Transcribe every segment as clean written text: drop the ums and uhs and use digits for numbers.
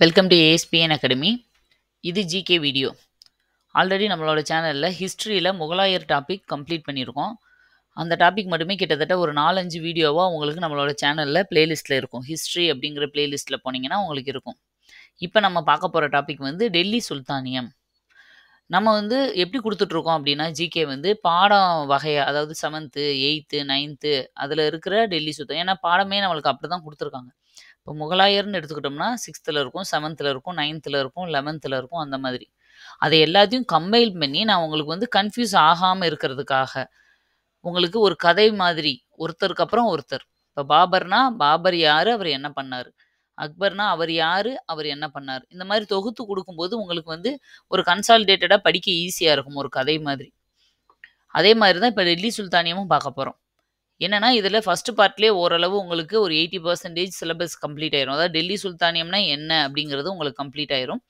Welcome to ASPN academy. இது GK video. Already நம்மளோட சேனலில் ஹிஸ்ட்ரியில் முகலாயர் டாபிக் கம்ப்ளீட் பண்ணியிருக்கோம். அந்த டாபிக் மட்டுமே கிட்டத்தட்ட ஒரு 4-5 வீடியோவாக உங்களுக்கு நம்மளோட சேனலில் பிளேலிஸ்ட்டில் இருக்கும். ஹிஸ்ட்ரி அப்படிங்கிற பிளேலிஸ்ட்டில் போனீங்கன்னா உங்களுக்கு இருக்கும். இப்போ நம்ம பார்க்க போகிற டாபிக் வந்து டெல்லி சுல்தானியம். நம்ம வந்து எப்படி கொடுத்துட்ருக்கோம் அப்படின்னா ஜிகே வந்து பாடம் வகையாக, அதாவது 7th 8th 9th அதில் இருக்கிற டெல்லி சுல்தான். ஏன்னா பாடமே நம்மளுக்கு அப்படி தான் கொடுத்துருக்காங்க. இப்போ முகலாயர்னு எடுத்துக்கிட்டோம்னா 6th இருக்கும், 7th இருக்கும், 9th இருக்கும், 11th இருக்கும், அந்த மாதிரி. அதை எல்லாத்தையும் கம்பைல் பண்ணி நான் உங்களுக்கு வந்து கன்ஃபியூஸ் ஆகாமல் இருக்கிறதுக்காக உங்களுக்கு ஒரு கதை மாதிரி ஒருத்தருக்கு அப்புறம் ஒருத்தர். இப்போ பாபர்னா பாபர் யாரு, அவர் என்ன பண்ணார், அக்பர்னா அவர் யாரு, அவர் என்ன பண்ணார், இந்த மாதிரி தொகுத்து கொடுக்கும்போது உங்களுக்கு வந்து ஒரு கன்சாலிடேட்டடாக படிக்க ஈஸியாக இருக்கும், ஒரு கதை மாதிரி. அதே மாதிரி தான் இப்போ டெல்லி சுல்தானியமும் பார்க்க போகிறோம். என்னன்னா இதில் ஃபர்ஸ்ட் பார்ட்லேயே ஓரளவு உங்களுக்கு ஒரு 80% சிலபஸ் கம்ப்ளீட் ஆயிரும். அதாவது டெல்லி சுல்தானியம்னா என்ன அப்படிங்கிறது உங்களுக்கு கம்ப்ளீட் ஆயிரும்.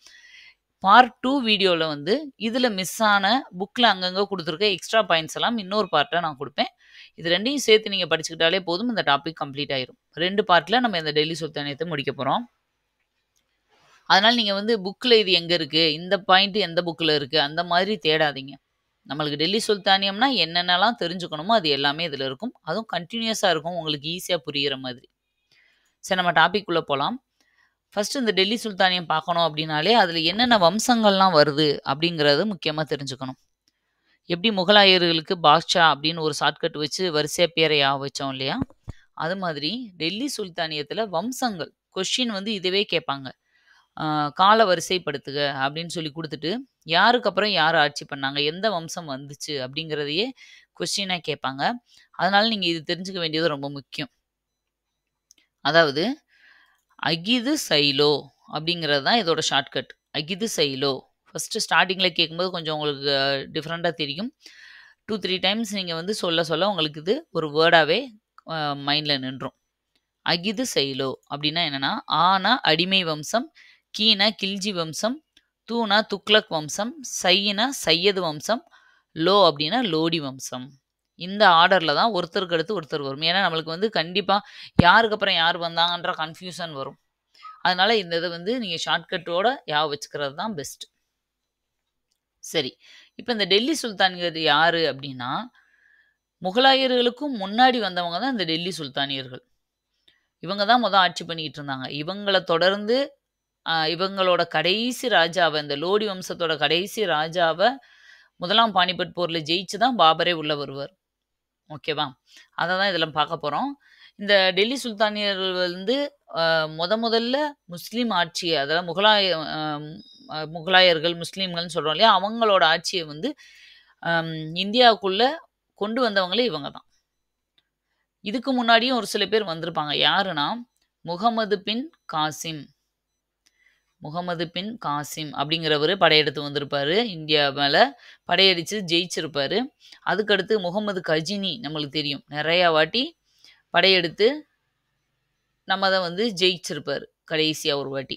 பார்ட் 2 வீடியோவில் வந்து இதில் மிஸ் ஆன புக்கில் அங்கங்கே கொடுத்துருக்க எக்ஸ்ட்ரா பாயிண்ட்ஸ் எல்லாம் இன்னொரு பார்ட்டை நான் கொடுப்பேன். இது ரெண்டையும் சேர்த்து நீங்கள் படிச்சுக்கிட்டாலே போதும், இந்த டாபிக் கம்ப்ளீட் ஆயிரும். 2 பார்ட்டில் நம்ம இந்த டெல்லி சுல்தானியத்தை முடிக்க போகிறோம். அதனால் நீங்கள் வந்து புக்கில் இது எங்கே இருக்குது, இந்த பாயிண்ட் எந்த புக்கில் இருக்குது, அந்த மாதிரி தேடாதீங்க. நம்மளுக்கு டெல்லி சுல்தானியம்னா என்னென்னலாம் தெரிஞ்சுக்கணுமோ அது எல்லாமே இதில் இருக்கும். அதுவும் கண்டினியூஸாக இருக்கும், உங்களுக்கு ஈஸியாக புரிகிற மாதிரி. சரி, நம்ம டாபிக் உள்ள போகலாம். ஃபர்ஸ்ட் இந்த டெல்லி சுல்தானியம் பார்க்கணும் அப்படின்னாலே அதில் என்னென்ன வம்சங்கள்லாம் வருது அப்படிங்கிறத முக்கியமாக தெரிஞ்சுக்கணும். எப்படி முகலாயர்களுக்கு பாட்ஷா அப்படின்னு ஒரு ஷார்ட்கட் வச்சு வரிசையாக பேரை வச்சோம் இல்லையா, அது மாதிரி டெல்லி சுல்தானியத்தில் வம்சங்கள் கொஸ்டின் வந்து இதுவே கேட்பாங்க. கால வரிசைப்படுத்துக அப்படின்னு சொல்லி கொடுத்துட்டு யாருக்கு அப்புறம் யார் ஆட்சி பண்ணாங்க, எந்த வம்சம் வந்துச்சு அப்படிங்கிறதையே கொஸ்டினாக கேட்பாங்க. அதனால நீங்கள் இது தெரிஞ்சுக்க வேண்டியது ரொம்ப முக்கியம். அதாவது அகிது சைலோ அப்படிங்கிறது தான் இதோட ஷார்ட்கட். அகிது சைலோ ஃபஸ்ட்டு ஸ்டார்டிங்கில் கேட்கும்போது கொஞ்சம் உங்களுக்கு டிஃப்ரெண்ட்டாக தெரியும். 2-3 டைம்ஸ் நீங்கள் வந்து சொல்ல சொல்ல உங்களுக்கு இது ஒரு வேர்டாகவே மைண்டில் நின்றும். அகிது சைலோ அப்படின்னா என்னென்னா, ஆனா அடிமை வம்சம், கீனா கில்ஜி வம்சம், தூனா துக்ளக் வம்சம், சையினா சையது வம்சம், லோ அப்படின்னா லோடி வம்சம். இந்த ஆர்டரில் தான் ஒருத்தருக்கு அடுத்து ஒருத்தர் வரும். ஏன்னா நம்மளுக்கு வந்து கண்டிப்பாக யாருக்கு அப்புறம் யார் வந்தாங்கன்ற கன்ஃபியூஷன் வரும். அதனால இந்த இதை வந்து நீங்கள் ஷார்ட்கட்டோட வச்சுக்கிறது தான் பெஸ்ட். சரி, இப்போ இந்த டெல்லி சுல்தானியர் யார் அப்படின்னா, முகலாயர்களுக்கும் முன்னாடி வந்தவங்க தான் இந்த டெல்லி சுல்தானியர்கள். இவங்க தான் ஆட்சி பண்ணிக்கிட்டு இருந்தாங்க. இவங்களை தொடர்ந்து இவங்களோட கடைசி ராஜாவை, இந்த லோடி வம்சத்தோட கடைசி ராஜாவை 1ஆம் பானிபட் போரில் ஜெயிச்சு தான் பாபரே உள்ள வருவார். ஓகேவா, அதை தான் இதில் பார்க்க போகிறோம். இந்த டெல்லி சுல்தானியர்கள் வந்து முதல்ல முஸ்லீம் ஆட்சியை, அதாவது முகலாயர்கள் முஸ்லீம்கள்னு சொல்கிறோம் இல்லையா, அவங்களோட ஆட்சியை வந்து இந்தியாவுக்குள்ளே கொண்டு வந்தவங்களே இவங்க தான். இதுக்கு முன்னாடியும் ஒரு சில பேர் வந்திருப்பாங்க. யாருன்னா முகமது பின் காசிம் அப்படிங்கிறவர் படையெடுத்து வந்திருப்பாரு. இந்தியா மேலே படையடித்து ஜெயிச்சிருப்பாரு. அதுக்கடுத்து முகமது கஜினி, நம்மளுக்கு தெரியும், நிறையா வாட்டி படையெடுத்து நம்ம தான் வந்து ஜெயிச்சிருப்பார் கடைசியாக ஒரு வாட்டி.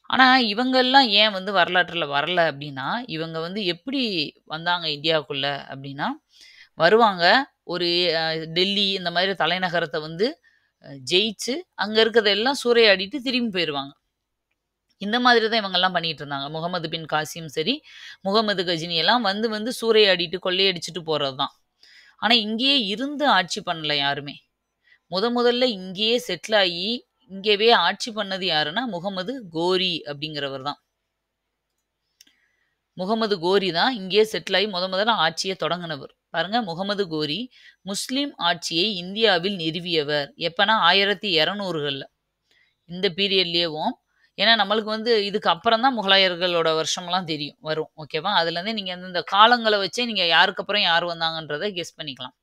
ஆனால் இவங்கெல்லாம் ஏன் வந்து வரலாற்றில் வரல அப்படின்னா, இவங்க வந்து எப்படி வந்தாங்க இந்தியாவுக்குள்ளே அப்படின்னா, வருவாங்க ஒரு டெல்லி இந்த மாதிரி தலைநகரத்தை வந்து ஜெயிச்சு அங்கே இருக்கிறதெல்லாம் சூறையாடிட்டு திரும்பி போயிடுவாங்க. இந்த மாதிரி தான் இவங்கெல்லாம் பண்ணிட்டு இருந்தாங்க. முகமது பின் காசிம் சரி, முகமது கஜினி எல்லாம் வந்து சூறையாடிட்டு கொள்ளையடிச்சிட்டு போகிறது தான். ஆனால் இங்கேயே இருந்து ஆட்சி பண்ணல யாருமே. முதல்ல இங்கேயே செட்டில் ஆகி இங்கேவே ஆட்சி பண்ணது யாருன்னா முகமது கோரி அப்படிங்கிறவர் தான். முகமது கோரி தான் இங்கேயே செட்டில் ஆகி முதல்ல ஆட்சியை தொடங்கினவர். பாருங்க, முகமது கோரி முஸ்லீம் ஆட்சியை இந்தியாவில் நிறுவியவர். எப்பனா 1200களில், இந்த பீரியட்லேயேவும். ஏன்னா நம்மளுக்கு வந்து இதுக்கு அப்புறம் தான் முகலாயர்களோட வருஷம்லாம் தெரியும் வரும். ஓகேவா, அதுலேருந்தே நீங்கள் இந்த காலங்களை வச்சே நீங்கள் யாருக்கு அப்புறம் யார் வந்தாங்கன்றதை கெஸ் பண்ணிக்கலாம்.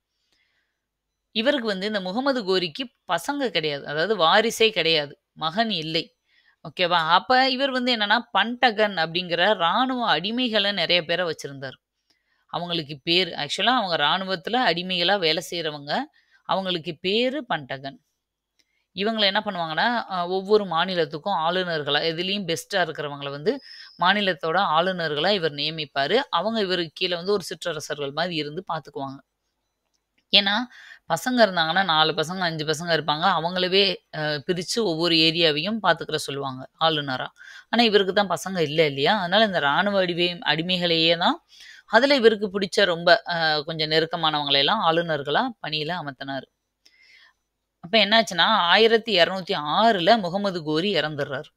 இவருக்கு வந்து இந்த முகமது கோரிக்கு பசங்க கிடையாது, அதாவது வாரிசே கிடையாது, மகன் இல்லை. ஓகேவா, அப்போ இவர் வந்து என்னன்னா பண்டகன் அப்படிங்கிற இராணுவ அடிமைகளை நிறைய பேரை வச்சுருந்தார். அவங்களுக்கு பேர், ஆக்சுவலாக அவங்க இராணுவத்தில் அடிமைகளாக வேலை செய்கிறவங்க, அவங்களுக்கு பேர் பண்டகன். இவங்களை என்ன பண்ணுவாங்கன்னா, ஒவ்வொரு மாநிலத்துக்கும் ஆளுநர்களாக, எதுலேயும் பெஸ்ட்டாக இருக்கிறவங்களை வந்து மாநிலத்தோட ஆளுநர்களாக இவர் நியமிப்பார். அவங்க இவருக்கு கீழே வந்து ஒரு சிற்றரசர்கள் மாதிரி இருந்து பார்த்துக்குவாங்க. ஏன்னா பசங்க இருந்தாங்கன்னா 4 பசங்க, 5 பசங்க இருப்பாங்க. அவங்களவே பிரிச்சு ஒவ்வொரு ஏரியாவையும் பார்த்துக்கிற சொல்லுவாங்க, ஆளுநரா. ஆனா, இவருக்கு தான் பசங்க இல்ல இல்லையா? அதனால இந்த ராணுவ அடிமைகளையே தான் அதுல இவருக்கு பிடிச்ச ரொம்ப கொஞ்சம் நெருக்கமானவங்கள எல்லாம் ஆளுநர்களா பணியில அமர்த்தினாரு. அப்ப என்னாச்சுன்னா, 1206ல முகமது கோரி இறந்துர்றாரு.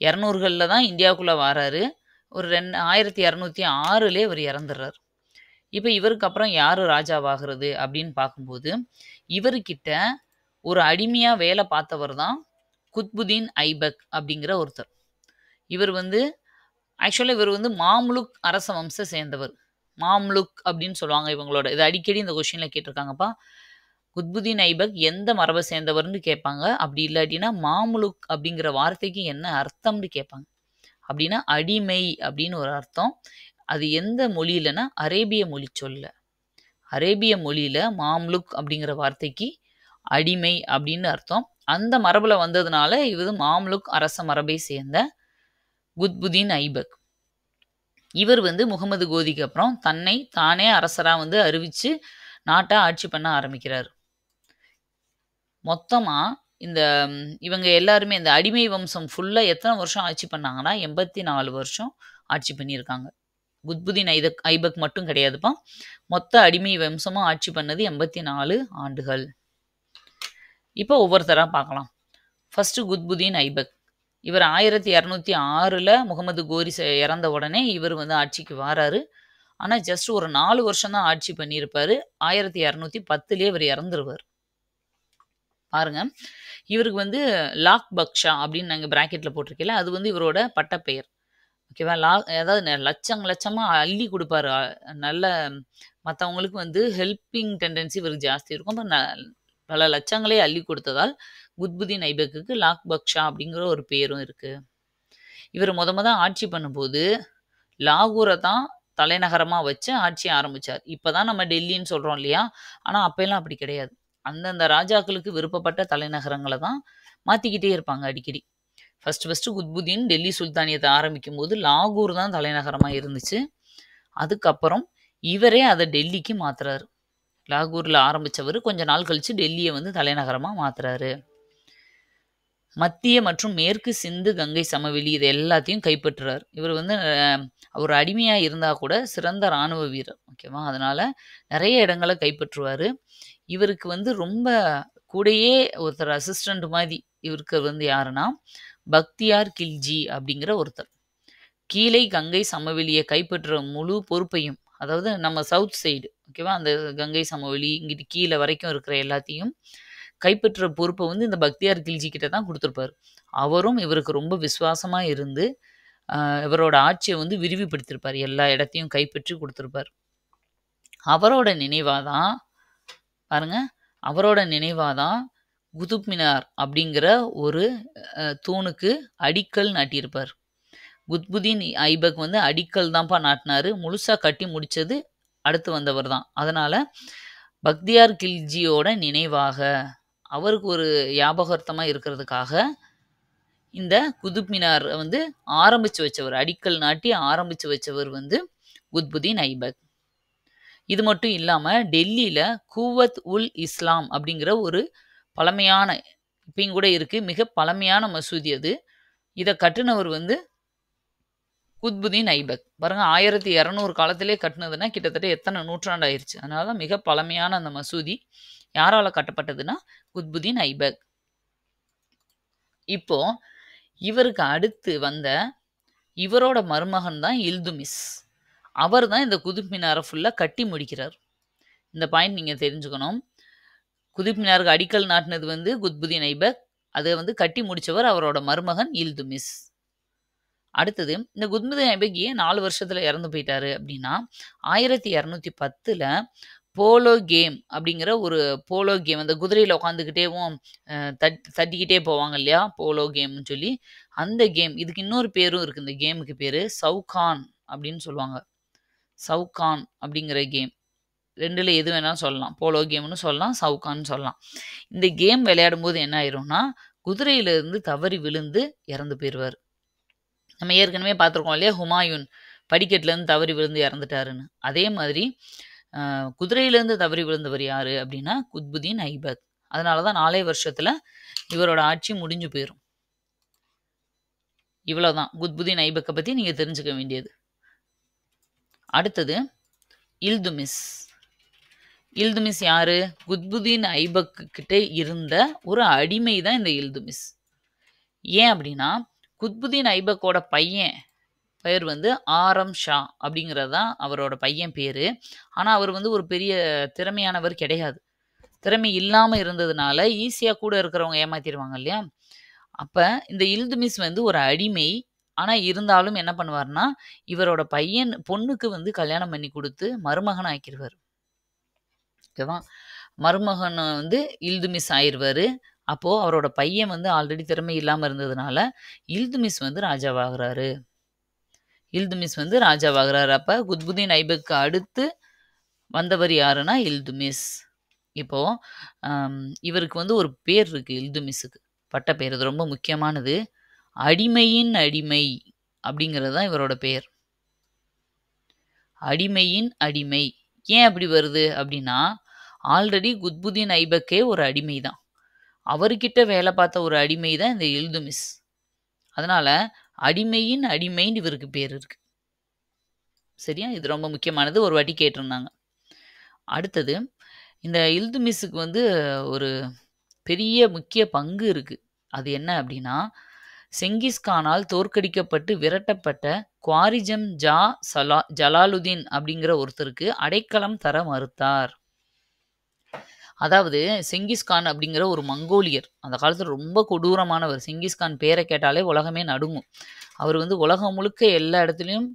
200கள்ல தான் இந்தியாவுக்குள்ள வாராரு. ஒரு 1206லயே இவரு இறந்துர்றாரு. இப்ப இவருக்கு அப்புறம் யாரு ராஜாவாகிறது அப்படின்னு பார்க்கும்போது, இவருகிட்ட ஒரு அடிமையா வேலை பார்த்தவர் தான் குத்புதீன் ஐபக் அப்படிங்கிற ஒருத்தர். இவர் வந்து ஆக்சுவலா இவர் வந்து மாம்லுக் அரச வம்ச சேர்ந்தவர். மாம்லுக் அப்படின்னு சொல்லுவாங்க இவங்களோட. இது அடிக்கடி இந்த கொஸ்டின்ல கேட்டிருக்காங்கப்பா. குத்புதீன் ஐபக் எந்த மரபை சேர்ந்தவர்ன்னு கேட்பாங்க. அப்படி இல்லாட்டினா மாம்லுக் அப்படிங்கிற வார்த்தைக்கு என்ன அர்த்தம்னு கேட்பாங்க. அப்படின்னா அடிமை அப்படின்னு ஒரு அர்த்தம். அது எந்த மொழியிலனா அரேபிய மொழி சொல்ல. அரேபிய மொழியில மாம்லுக் அப்படிங்கிற வார்த்தைக்கு அடிமை அப்படின்னு அர்த்தம். அந்த மரபுல வந்ததுனால இவர் மாம்லுக் அரச மரபை சேர்ந்த குத்புதீன் ஐபக். இவர் வந்து முகமது கோதிக்கு அப்புறம் தன்னை தானே அரசரா வந்து அறிவிச்சு நாட்டை ஆட்சி பண்ண ஆரம்பிக்கிறார். மொத்தமா இந்த இவங்க எல்லாருமே இந்த அடிமை வம்சம் ஃபுல்லா எத்தனை வருஷம் ஆட்சி பண்ணாங்கன்னா 84 வருஷம் ஆட்சி பண்ணியிருக்காங்க. குத்புதீன் ஐபக் மட்டும் கிடையாதுப்பா. மொத்த அடிமை வம்சமும் ஆட்சி பண்ணது 84 ஆண்டுகள். இப்போ ஒவ்வொருத்தரா பார்க்கலாம். ஃபர்ஸ்ட் குத்புதீன் ஐபக். இவர் 1206ல முகமது கோரி இறந்த உடனே இவர் வந்து ஆட்சிக்கு வாராரு. ஆனா ஜஸ்ட் ஒரு 4 வருஷம் தான் ஆட்சி பண்ணியிருப்பாரு. 1210லயே இவர் இறந்துருவார். பாருங்க. இவருக்கு வந்து லாக் பக்ஷா அப்படின்னு நாங்க பிராக்கெட்ல போட்டிருக்கேன்ல, அது வந்து இவரோட பட்டப்பெயர். ஓகேவா? அதாவது லட்சமா அள்ளி குடுப்பாரு. நல்ல மத்தவங்களுக்கு வந்து ஹெல்பிங் டெண்டன்சி இவருக்கு ஜாஸ்தி இருக்கும். பல லட்சங்களே அள்ளி கொடுத்ததால் குத்புதீன் ஐபக்குக்கு லாக் பக்ஷா அப்படிங்கிற ஒரு பேரும் இருக்கு. இவர் மொத ஆட்சி பண்ணும்போது லாகூரை தான் தலைநகரமா வச்சு ஆட்சி ஆரம்பிச்சார். இப்பதான் நம்ம டெல்லின்னு சொல்றோம் இல்லையா? ஆனா அப்பெல்லாம் அப்படி கிடையாது. அந்தந்த ராஜாக்களுக்கு விருப்பப்பட்ட தலைநகரங்கள தான் மாத்திக்கிட்டே இருப்பாங்க அடிக்கடி. ஃபர்ஸ்ட் குத்புதீன் டெல்லி சுல்தானியத்தை ஆரம்பிக்கும்போது லாகூர் தான் தலைநகரமா இருந்துச்சு. அதுக்கப்புறம் இவரே அதை டெல்லிக்கு மாத்துறாரு. லாகூர்ல ஆரம்பிச்சவர் கொஞ்ச நாள் கழிச்சு டெல்லியை வந்து தலைநகரமா மாத்துறாரு. மத்திய மற்றும் மேற்கு சிந்து கங்கை சமவெளி இது எல்லாத்தையும் கைப்பற்றுறார். இவர் வந்து ஒரு அடிமையா இருந்தா கூட சிறந்த ராணுவ வீரர். ஓகேவா? அதனால நிறைய இடங்களை கைப்பற்றுவாரு. இவருக்கு வந்து ரொம்ப கூடயே ஒருத்தர் அசிஸ்டன்ட் மாதிரி இவருக்கு வந்து யாருன்னா பக்தியார் கில்ஜி அப்படிங்கிற ஒருத்தர். கீழே கங்கை சமவெளியை கைப்பற்ற முழு பொறுப்பையும், அதாவது நம்ம சவுத் சைடு ஓகேவா, அந்த கங்கை சமவெளி இங்கிட்டு கீழே வரைக்கும் இருக்கிற எல்லாத்தையும் கைப்பற்ற பொறுப்பை வந்து இந்த பக்தியார் கில்ஜி கிட்ட தான் கொடுத்துருப்பாரு. அவரும் இவருக்கு ரொம்ப விசுவாசமா இருந்து இவரோட ஆட்சியை வந்து விரிவுபடுத்தியிருப்பார். எல்லா இடத்தையும் கைப்பற்றி கொடுத்துருப்பார். அவரோட நினைவாதான் பாருங்க, அவரோட நினைவாதான் குதுப் மினார் அப்படிங்கிற ஒரு தூணுக்கு அடிக்கல் நாட்டியிருப்பார். குத்புதீன் ஐபக் வந்து அடிக்கல் தான்ப்பா நாட்டினாரு. முழுசா கட்டி முடிச்சது அடுத்து வந்தவர் தான். அதனால பக்தியார் கில்ஜியோட நினைவாக அவருக்கு ஒரு ஞாபகார்த்தமா இருக்கிறதுக்காக இந்த குதுப் மினார் வந்து ஆரம்பிச்சு வச்சவர், அடிக்கல் நாட்டி ஆரம்பிச்சு வச்சவர் வந்து குத்புதீன் ஐபக். இது மட்டும் இல்லாம டெல்லியில கூவத் உல் இஸ்லாம் அப்படிங்கிற ஒரு பழமையான, இப்பயும் கூட இருக்கு, மிக பழமையான மசூதி அது. இதை கட்டுனவர் வந்து குத்புதீன் ஐபக். பாருங்க, 1200 காலத்திலே கட்டுனதுன்னா கிட்டத்தட்ட எத்தனை நூற்றாண்டு ஆயிருச்சு. அதனால தான் மிக பழமையான அந்த மசூதி யாரால கட்டப்பட்டதுன்னா குத்புதீன் ஐபக். இப்போ இவருக்கு அடுத்து வந்த இவரோட மருமகன் தான் இல்துமிஸ். அவர் தான் இந்த குதுப் மினாரை ஃபுல்லா கட்டி முடிக்கிறார். இந்த பாயிண்ட் நீங்க தெரிஞ்சுக்கணும். குதுப் மினாருக்கு அடிக்கல் நாட்டினது வந்து குத்புதீன் ஐபக். அதை வந்து கட்டி முடிச்சவர் அவரோட மருமகன் இல்துமிஸ். அடுத்தது இந்த குத்புதீன் ஐபக் ஏன் 4 வருஷத்துல இறந்து போயிட்டாரு அப்படின்னா 1210ல போலோ கேம் அப்படிங்கிற ஒரு போலோ கேம், அந்த குதிரையில உட்காந்துக்கிட்டேவும் தட்டிக்கிட்டே போவாங்க இல்லையா, போலோ கேம்னு சொல்லி அந்த கேம். இதுக்கு இன்னொரு பேரும் இருக்கு. இந்த கேமுக்கு பேரு சவுகான் அப்படின்னு சொல்லுவாங்க. சவுகான் அப்படிங்கிற கேம். ரெண்டுல எது வேணாலும் சொல்லலாம். போலோ கேம்னு சொல்லலாம், சவுகான்னு சொல்லலாம். இந்த கேம் விளையாடும் போது என்ன ஆயிரும்னா குதிரையில இருந்து தவறி விழுந்து இறந்து போயிடுவார். நம்ம ஏற்கனவே பார்த்துருக்கோம் இல்லையா, ஹுமாயூன் படிக்கட்டுல இருந்து தவறி விழுந்து இறந்துட்டாருன்னு. அதே மாதிரி குதிரையிலேருந்து தவறி விழுந்தவர் யாரு அப்படின்னா குத்புதீன் ஐபக். அதனால தான் 4 வருஷத்துல இவரோட ஆட்சி முடிஞ்சு போயிரும். இவ்வளவுதான் குத்புதீன் ஐபக்க பத்தி நீங்க தெரிஞ்சுக்க வேண்டியது. அடுத்தது இல்துமிஸ். இல்துமிஸ் யாரு? குத்புதீன் ஐபக் கிட்ட இருந்த ஒரு அடிமை தான் இந்த இல்துமிஸ். ஏன் அப்படின்னா குத்புதீன் ஐபக்கோட பையன் பெயர் வந்து ஆரம் ஷா அப்படிங்கிறது தான் அவரோட பையன் பேரு. ஆனா அவர் வந்து ஒரு பெரிய திறமையானவர் கிடையாது. திறமை இல்லாம இருந்ததுனால ஈஸியா கூட இருக்கிறவங்க ஏமாத்திடுவாங்க இல்லையா? அப்ப இந்த இல்துமிஸ் வந்து ஒரு அடிமை. ஆனா இருந்தாலும் என்ன பண்ணுவாருன்னா, இவரோட பையன் பொண்ணுக்கு வந்து கல்யாணம் பண்ணி குடுத்து மருமகன் ஆக்கிருவாரு. ஓகேவா? மருமகன் வந்து இல்துமிஸ் ஆயிருவாரு. அப்போ அவரோட பையன் வந்து ஆல்ரெடி திறமை இல்லாம இருந்ததுனால, இல்துமிஸ் வந்து ராஜாவாகுறாரு. இல்துமிஸ் வந்து ராஜாவாகுறாரு. அப்ப குத்புதீன் ஐபக்கு அடுத்து வந்தவர் யாருன்னா இல்துமிஸ். இப்போ இவருக்கு வந்து ஒரு பேர் இருக்கு இல்துமிஸுக்கு. பட்டப்பெயர். அது ரொம்ப முக்கியமானது. அடிமையின் அடிமை அப்படிங்கிறது தான் இவரோட பெயர். அடிமையின் அடிமை. ஏன் அப்படி வருது அப்படின்னா, ஆல்ரெடி குத்புதீன் ஐபக்கே ஒரு அடிமை தான். அவர்கிட்ட வேலை பார்த்த ஒரு அடிமை தான் இந்த இல்துமிஸ். அதனால அடிமையின் அடிமைன்னு இவருக்கு பேர் இருக்கு. சரியா? இது ரொம்ப முக்கியமானது. ஒரு வாட்டி கேட்டிருந்தாங்க. அடுத்தது இந்த இல்துமிஸுக்கு வந்து ஒரு பெரிய முக்கிய பங்கு இருக்கு. அது என்ன அப்படின்னா, செங்கிஸ்கானால் தோற்கடிக்கப்பட்டு விரட்டப்பட்ட குவாரிஜம் ஜலாலுதீன் அப்படிங்கிற ஒருத்தருக்கு அடைக்கலம் தர மறுத்தார். அதாவது செங்கிஸ்கான் அப்படிங்கிற ஒரு மங்கோலியர். அந்த காலத்துல ரொம்ப கொடூரமானவர். செங்கிஸ்கான் பேரை கேட்டாலே உலகமே நடுங்கும். அவர் வந்து உலகம் முழுக்க எல்லா இடத்துலயும்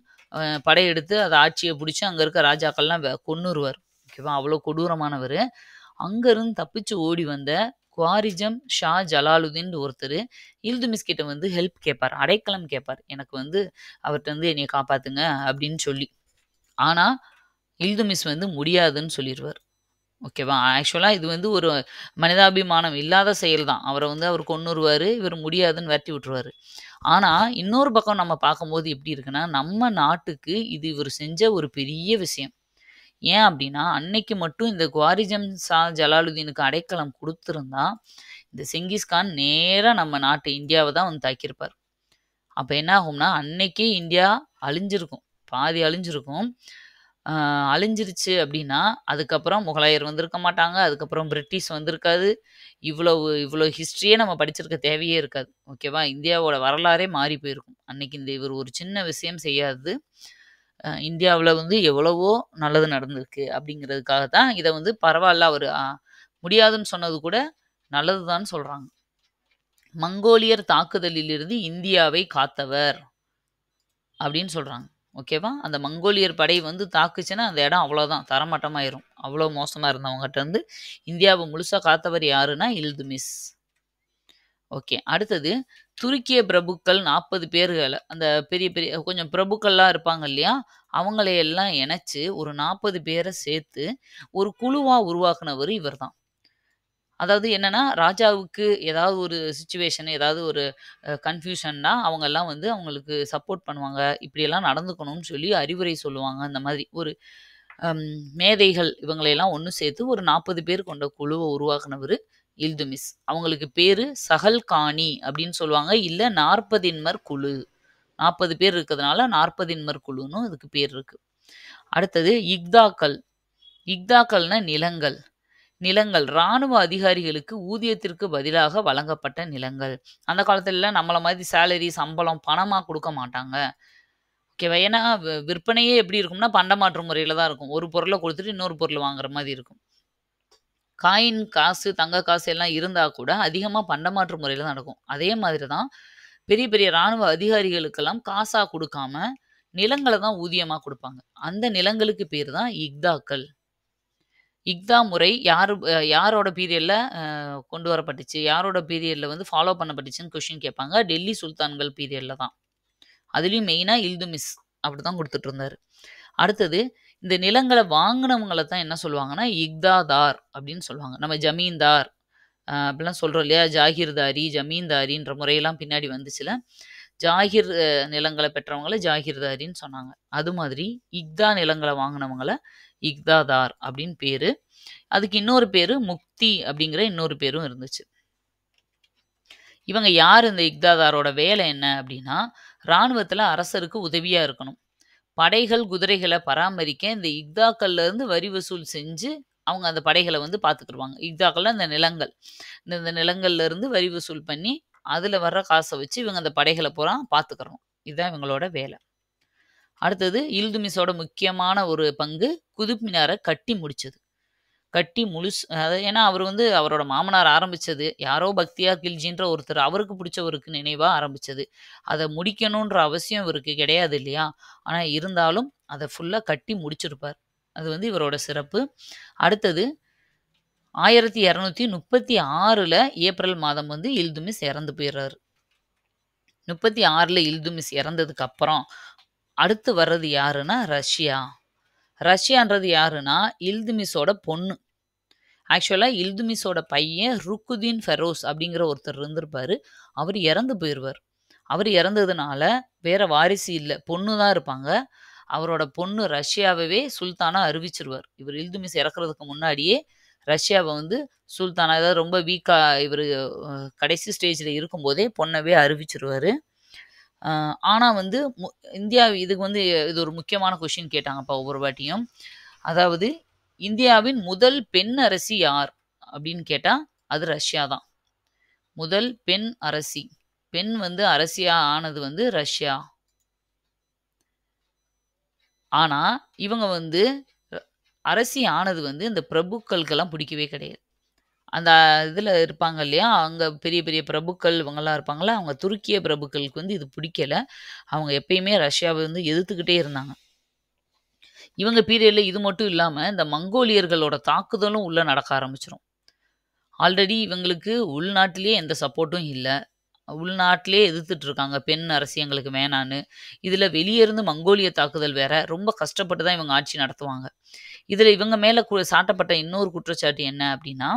படையெடுத்து அதை ஆட்சியை பிடிச்சி அங்க இருக்க ராஜாக்கள்லாம் கொன்னுருவார். ஓகேவா? அவ்வளோ கொடூரமானவர். அங்கிருந்து தப்பிச்சு ஓடி வந்த குவாரிஜம் ஷா ஜலாலுதீன் ஒருத்தர் இல்துமிஸ் கிட்ட வந்து ஹெல்ப் கேட்பார். அடைக்கலம் கேட்பார். எனக்கு வந்து அவர்கிட்ட வந்து என்னைய காப்பாத்துங்க அப்படின்னு சொல்லி. ஆனா இல்துமிஸ் வந்து முடியாதுன்னு சொல்லிடுவார். ஓகேவா? ஆக்சுவலா இது வந்து ஒரு மனிதாபிமானம் இல்லாத செயல் தான். அவரை வந்து அவர் கொன்னுருவாரு. இவர் முடியாதுன்னு விரட்டி விட்டுருவாரு. ஆனா இன்னொரு பக்கம் நம்ம பார்க்கும்போது எப்படி இருக்குன்னா, நம்ம நாட்டுக்கு இது இவர் செஞ்ச ஒரு பெரிய விஷயம். ஏன் அப்படின்னா, அன்னைக்கு மட்டும் இந்த குவாரிஜம் ஷா ஜலாலுதீனுக்கு அடைக்கலம் குடுத்திருந்தா, இந்த செங்கிஸ்கான் நேரா நம்ம நாட்டு இந்தியாவ தான் வந்து தாக்கியிருப்பார். அப்ப என்ன ஆகும்னா, அன்னைக்கே இந்தியா அழிஞ்சிருக்கும். பாதி அழிஞ்சிருக்கும். அழிஞ்சிருச்சு அப்படின்னா, அதுக்கப்புறம் முகலாயர் வந்திருக்க மாட்டாங்க. அதுக்கப்புறம் பிரிட்டிஷ் வந்திருக்காது. இவ்வளவு ஹிஸ்டரியே நம்ம படிச்சிருக்க தேவையே இருக்காது. ஓகேவா? இந்தியாவோட வரலாறே மாறி போயிருக்கும். அன்னைக்கு இந்த இவர் ஒரு சின்ன விஷயம் செய்யாதது, இந்தியாவுல வந்து எவ்வளவோ நல்லது நடந்திருக்கு அப்படிங்கிறதுக்காக தான் இத வந்து பரவால்ல அவரு முடியாதுன்னு சொன்னது கூட நல்லதுதான்னு சொல்றாங்க. மங்கோலியர் தாக்குதலிலிருந்து இந்தியாவை காத்தவர் அப்படின்னு சொல்றாங்க. ஓகேவா? அந்த மங்கோலியர் படை வந்து தாக்குச்சுன்னா, அந்த இடம் அவ்வளோதான். தரமட்டமாயிரும். அவ்வளோ மோசமா இருந்தவங்கட்ட இருந்து இந்தியாவ முழுசா காத்தவர் யாருன்னா இல்துமிஸ். ஓகே. அடுத்தது துருக்கிய பிரபுக்கள் 40 பேர்கள அந்த பெரிய பெரிய கொஞ்சம் பிரபுக்கள்லாம் இருப்பாங்க இல்லையா? அவங்களையெல்லாம் இணைச்சு ஒரு 40 பேர சேர்த்து ஒரு குழுவா உருவாக்குனவரு இவர்தான். அதாவது என்னன்னா, ராஜாவுக்கு ஏதாவது ஒரு சிச்சுவேஷன், ஏதாவது ஒரு கன்ஃப்யூஷன்னா அவங்கலாம் வந்து அவங்களுக்கு சப்போர்ட் பண்ணுவாங்க. இப்படியெல்லாம் நடந்துக்கணும்னு சொல்லி அறிவுரை சொல்லுவாங்க. அந்த மாதிரி ஒரு அம் மேதைகள் இவங்களையெல்லாம் ஒண்ணு சேர்த்து ஒரு 40 பேர் கொண்ட குழுவ உருவாக்குனவரு இல்துமிஸ். அவங்களுக்கு பேரு சஹல்கானி அப்படின்னு சொல்லுவாங்க. இல்ல 40 குழு. 40 பேர் இருக்கிறதுனால 40 குழுன்னும் இதுக்கு பேர் இருக்கு. அடுத்தது இக்தாக்கள். இக்தாக்கள்னா நிலங்கள். நிலங்கள் ராணுவ அதிகாரிகளுக்கு ஊதியத்திற்கு பதிலாக வழங்கப்பட்ட நிலங்கள். அந்த காலத்துலலாம் நம்மள மாதிரி சேலரி, சம்பளம் பணமா குடுக்க மாட்டாங்க. ஓகேவா? ஏன்னா விற்பனையே எப்படி இருக்கும்னா, பண்டமாற்று முறையில தான் இருக்கும். ஒரு பொருள குடுத்துட்டு இன்னொரு பொருள் வாங்குற மாரி இருக்கும். காயின் காசு, தங்க காசு எல்லாம் இருந்தா கூட அதிகமா பண்டமாற்று முறையில தான் நடக்கும். அதே மாதிரி தான் பெரிய பெரிய ராணுவ அதிகாரிகளுக்கெல்லாம் காசா குடுக்காம, நிலங்கள தான் ஊதியமா குடுப்பாங்க. அந்த நிலங்களுக்கு பேரு தான் இக்தாக்கள். இக்தா முறை யாரோட பீரியட்ல கொண்டு வரப்பட்டுச்சு? யாரோட பீரியட்ல வந்து ஃபாலோ பண்ணப்பட்டுச்சுன்னு கொஸ்டின் கேட்பாங்க. டெல்லி சுல்தான்கள் பீரியட்ல தான். அதுலயும் மெயினா இல்துமிஸ் அப்படிதான் குடுத்துட்டு இருந்தாரு. அடுத்தது இந்த நிலங்கள வாங்குனவங்கள தான் என்ன சொல்லுவாங்கன்னா, இக்தாதார் அப்படின்னு சொல்லுவாங்க. நம்ம ஜமீன்தார் அப்படிலாம் சொல்றோம் இல்லையா? ஜாகீர்தாரி, ஜமீன்தாரின்ற முறையெல்லாம் பின்னாடி வந்துச்சுல்ல. ஜாகிர் நிலங்கள பெற்றவங்கள ஜாகிர்தாரின்னு சொன்னாங்க. அது மாதிரி இக்தா நிலங்கள வாங்குனவங்கள இக்தாதார் அப்படின்னு பேரு. அதுக்கு இன்னொரு பேரு முக்தி அப்படிங்கிற இன்னொரு பேரும் இருந்துச்சு. இவங்க யாரு இந்த இக்தாதாரோட வேலை என்ன அப்படின்னா, ராணுவத்துல அரசருக்கு உதவியா இருக்கணும். படைகள், குதிரைகள பராமரிக்க இந்த இக்தாக்கள்ல இருந்து வரி வசூல் செஞ்சு, அவங்க அந்த படைகள வந்து பார்த்துக்குருவாங்க. இக்தாக்கள்னா இந்த நிலங்கள். இந்த நிலங்கள்ல இருந்து வரி வசூல் பண்ணி, அதுல வர்ற காச வச்சு இவங்க அந்த படைகள பூரா பார்த்துக்கிறணும். இதுதான் இவங்களோட வேலை. அடுத்தது இல்துமிஷோட முக்கியமான ஒரு பங்கு குதுப் மினார கட்டி முடிச்சது. கட்டி ஏன்னா அவர் வந்து அவரோட மாமனார் ஆரம்பிச்சது. யாரோ பக்தியார் கில்ஜின்ற ஒருத்தர் அவருக்கு பிடிச்சவருக்கு நினைவா ஆரம்பிச்சது. அத முடிக்கணுன்ற அவசியம் இவருக்கு கிடையாது இல்லையா? ஆனா இருந்தாலும் அத ஃபுல்லா கட்டி முடிச்சிருப்பார். அது வந்து இவரோட சிறப்பு. அடுத்தது 1236ல ஏப்ரல் மாதம் வந்து இல்துமிஷ் இறந்து போயிறாரு. 36ல இல்துமிஷ் இறந்ததுக்கு அப்புறம் அடுத்து வர்றது யாருன்னா ரஷ்யா. ரஷ்யான்றது யாருன்னா இல்துமிஷோட பொண்ணு. ஆக்சுவலா இல்துமிஷோட பையன் ருக்குதீன் ஃபெரோஸ் அப்படிங்கிற ஒருத்தர் இருந்திருப்பாரு. அவர் இறந்து போயிருவார். அவர் இறந்ததுனால வேற வாரிசு இல்ல. பொண்ணு தான் இருப்பாங்க. அவரோட பொண்ணு ரஷ்யாவவே சுல்தானா அறிவிச்சிருவார். இவர் இல்துமிஷ் இறக்குறதுக்கு முன்னாடியே ரஷ்யாவ வந்து சுல்தானா, அதாவது ரொம்ப வீக்கா இவரு கடைசி ஸ்டேஜ்ல இருக்கும்போதே பொண்ணவே அறிவிச்சிருவாரு. ஆனா வந்து இந்தியா இதுக்கு வந்து இது ஒரு முக்கியமான கொஸ்டின் கேட்டாங்கப்பா ஒவ்வொரு வாட்டியும். அதாவது இந்தியாவின் முதல் பெண் அரசி யார் அப்படின்னு கேட்டா அது ரஷ்யா தான். முதல் பெண் அரசி. பெண் வந்து அரசியா ஆனது வந்து ரஷ்யா. ஆனா இவங்க வந்து அரசி ஆனது வந்து இந்த பிரபுக்களுக்கெல்லாம் பிடிக்கவே கிடையாது. அந்த இதுல இருப்பாங்க இல்லையா? அங்க பெரிய பெரிய பிரபுக்கள் இவங்கலாம் இருப்பாங்கல்ல, அவங்க துருக்கிய பிரபுக்களுக்கு வந்து இது பிடிக்கல. அவங்க எப்பயுமே ரஷ்யாவ வந்து எதிர்த்துக்கிட்டே இருந்தாங்க. இவங்க பீரியட்ல இது மட்டும் இல்லாம, இந்த மங்கோலியர்களோட தாக்குதலும் உள்ள நடக்க ஆரம்பிச்சுரும். ஆல்ரெடி இவங்களுக்கு உள்நாட்டிலேயே எந்த சப்போர்ட்டும் இல்ல. உள்நாட்டிலேயே எதிர்த்துட்டு இருக்காங்க. பெண் அரசி எங்களுக்கு வேணான்னு. இதுல வெளிய இருந்து மங்கோலிய தாக்குதல் வேற. ரொம்ப கஷ்டப்பட்டு தான் இவங்க ஆட்சி நடத்துவாங்க. இதுல இவங்க மேல சாட்டப்பட்ட இன்னொரு குற்றச்சாட்டு என்ன அப்படின்னா,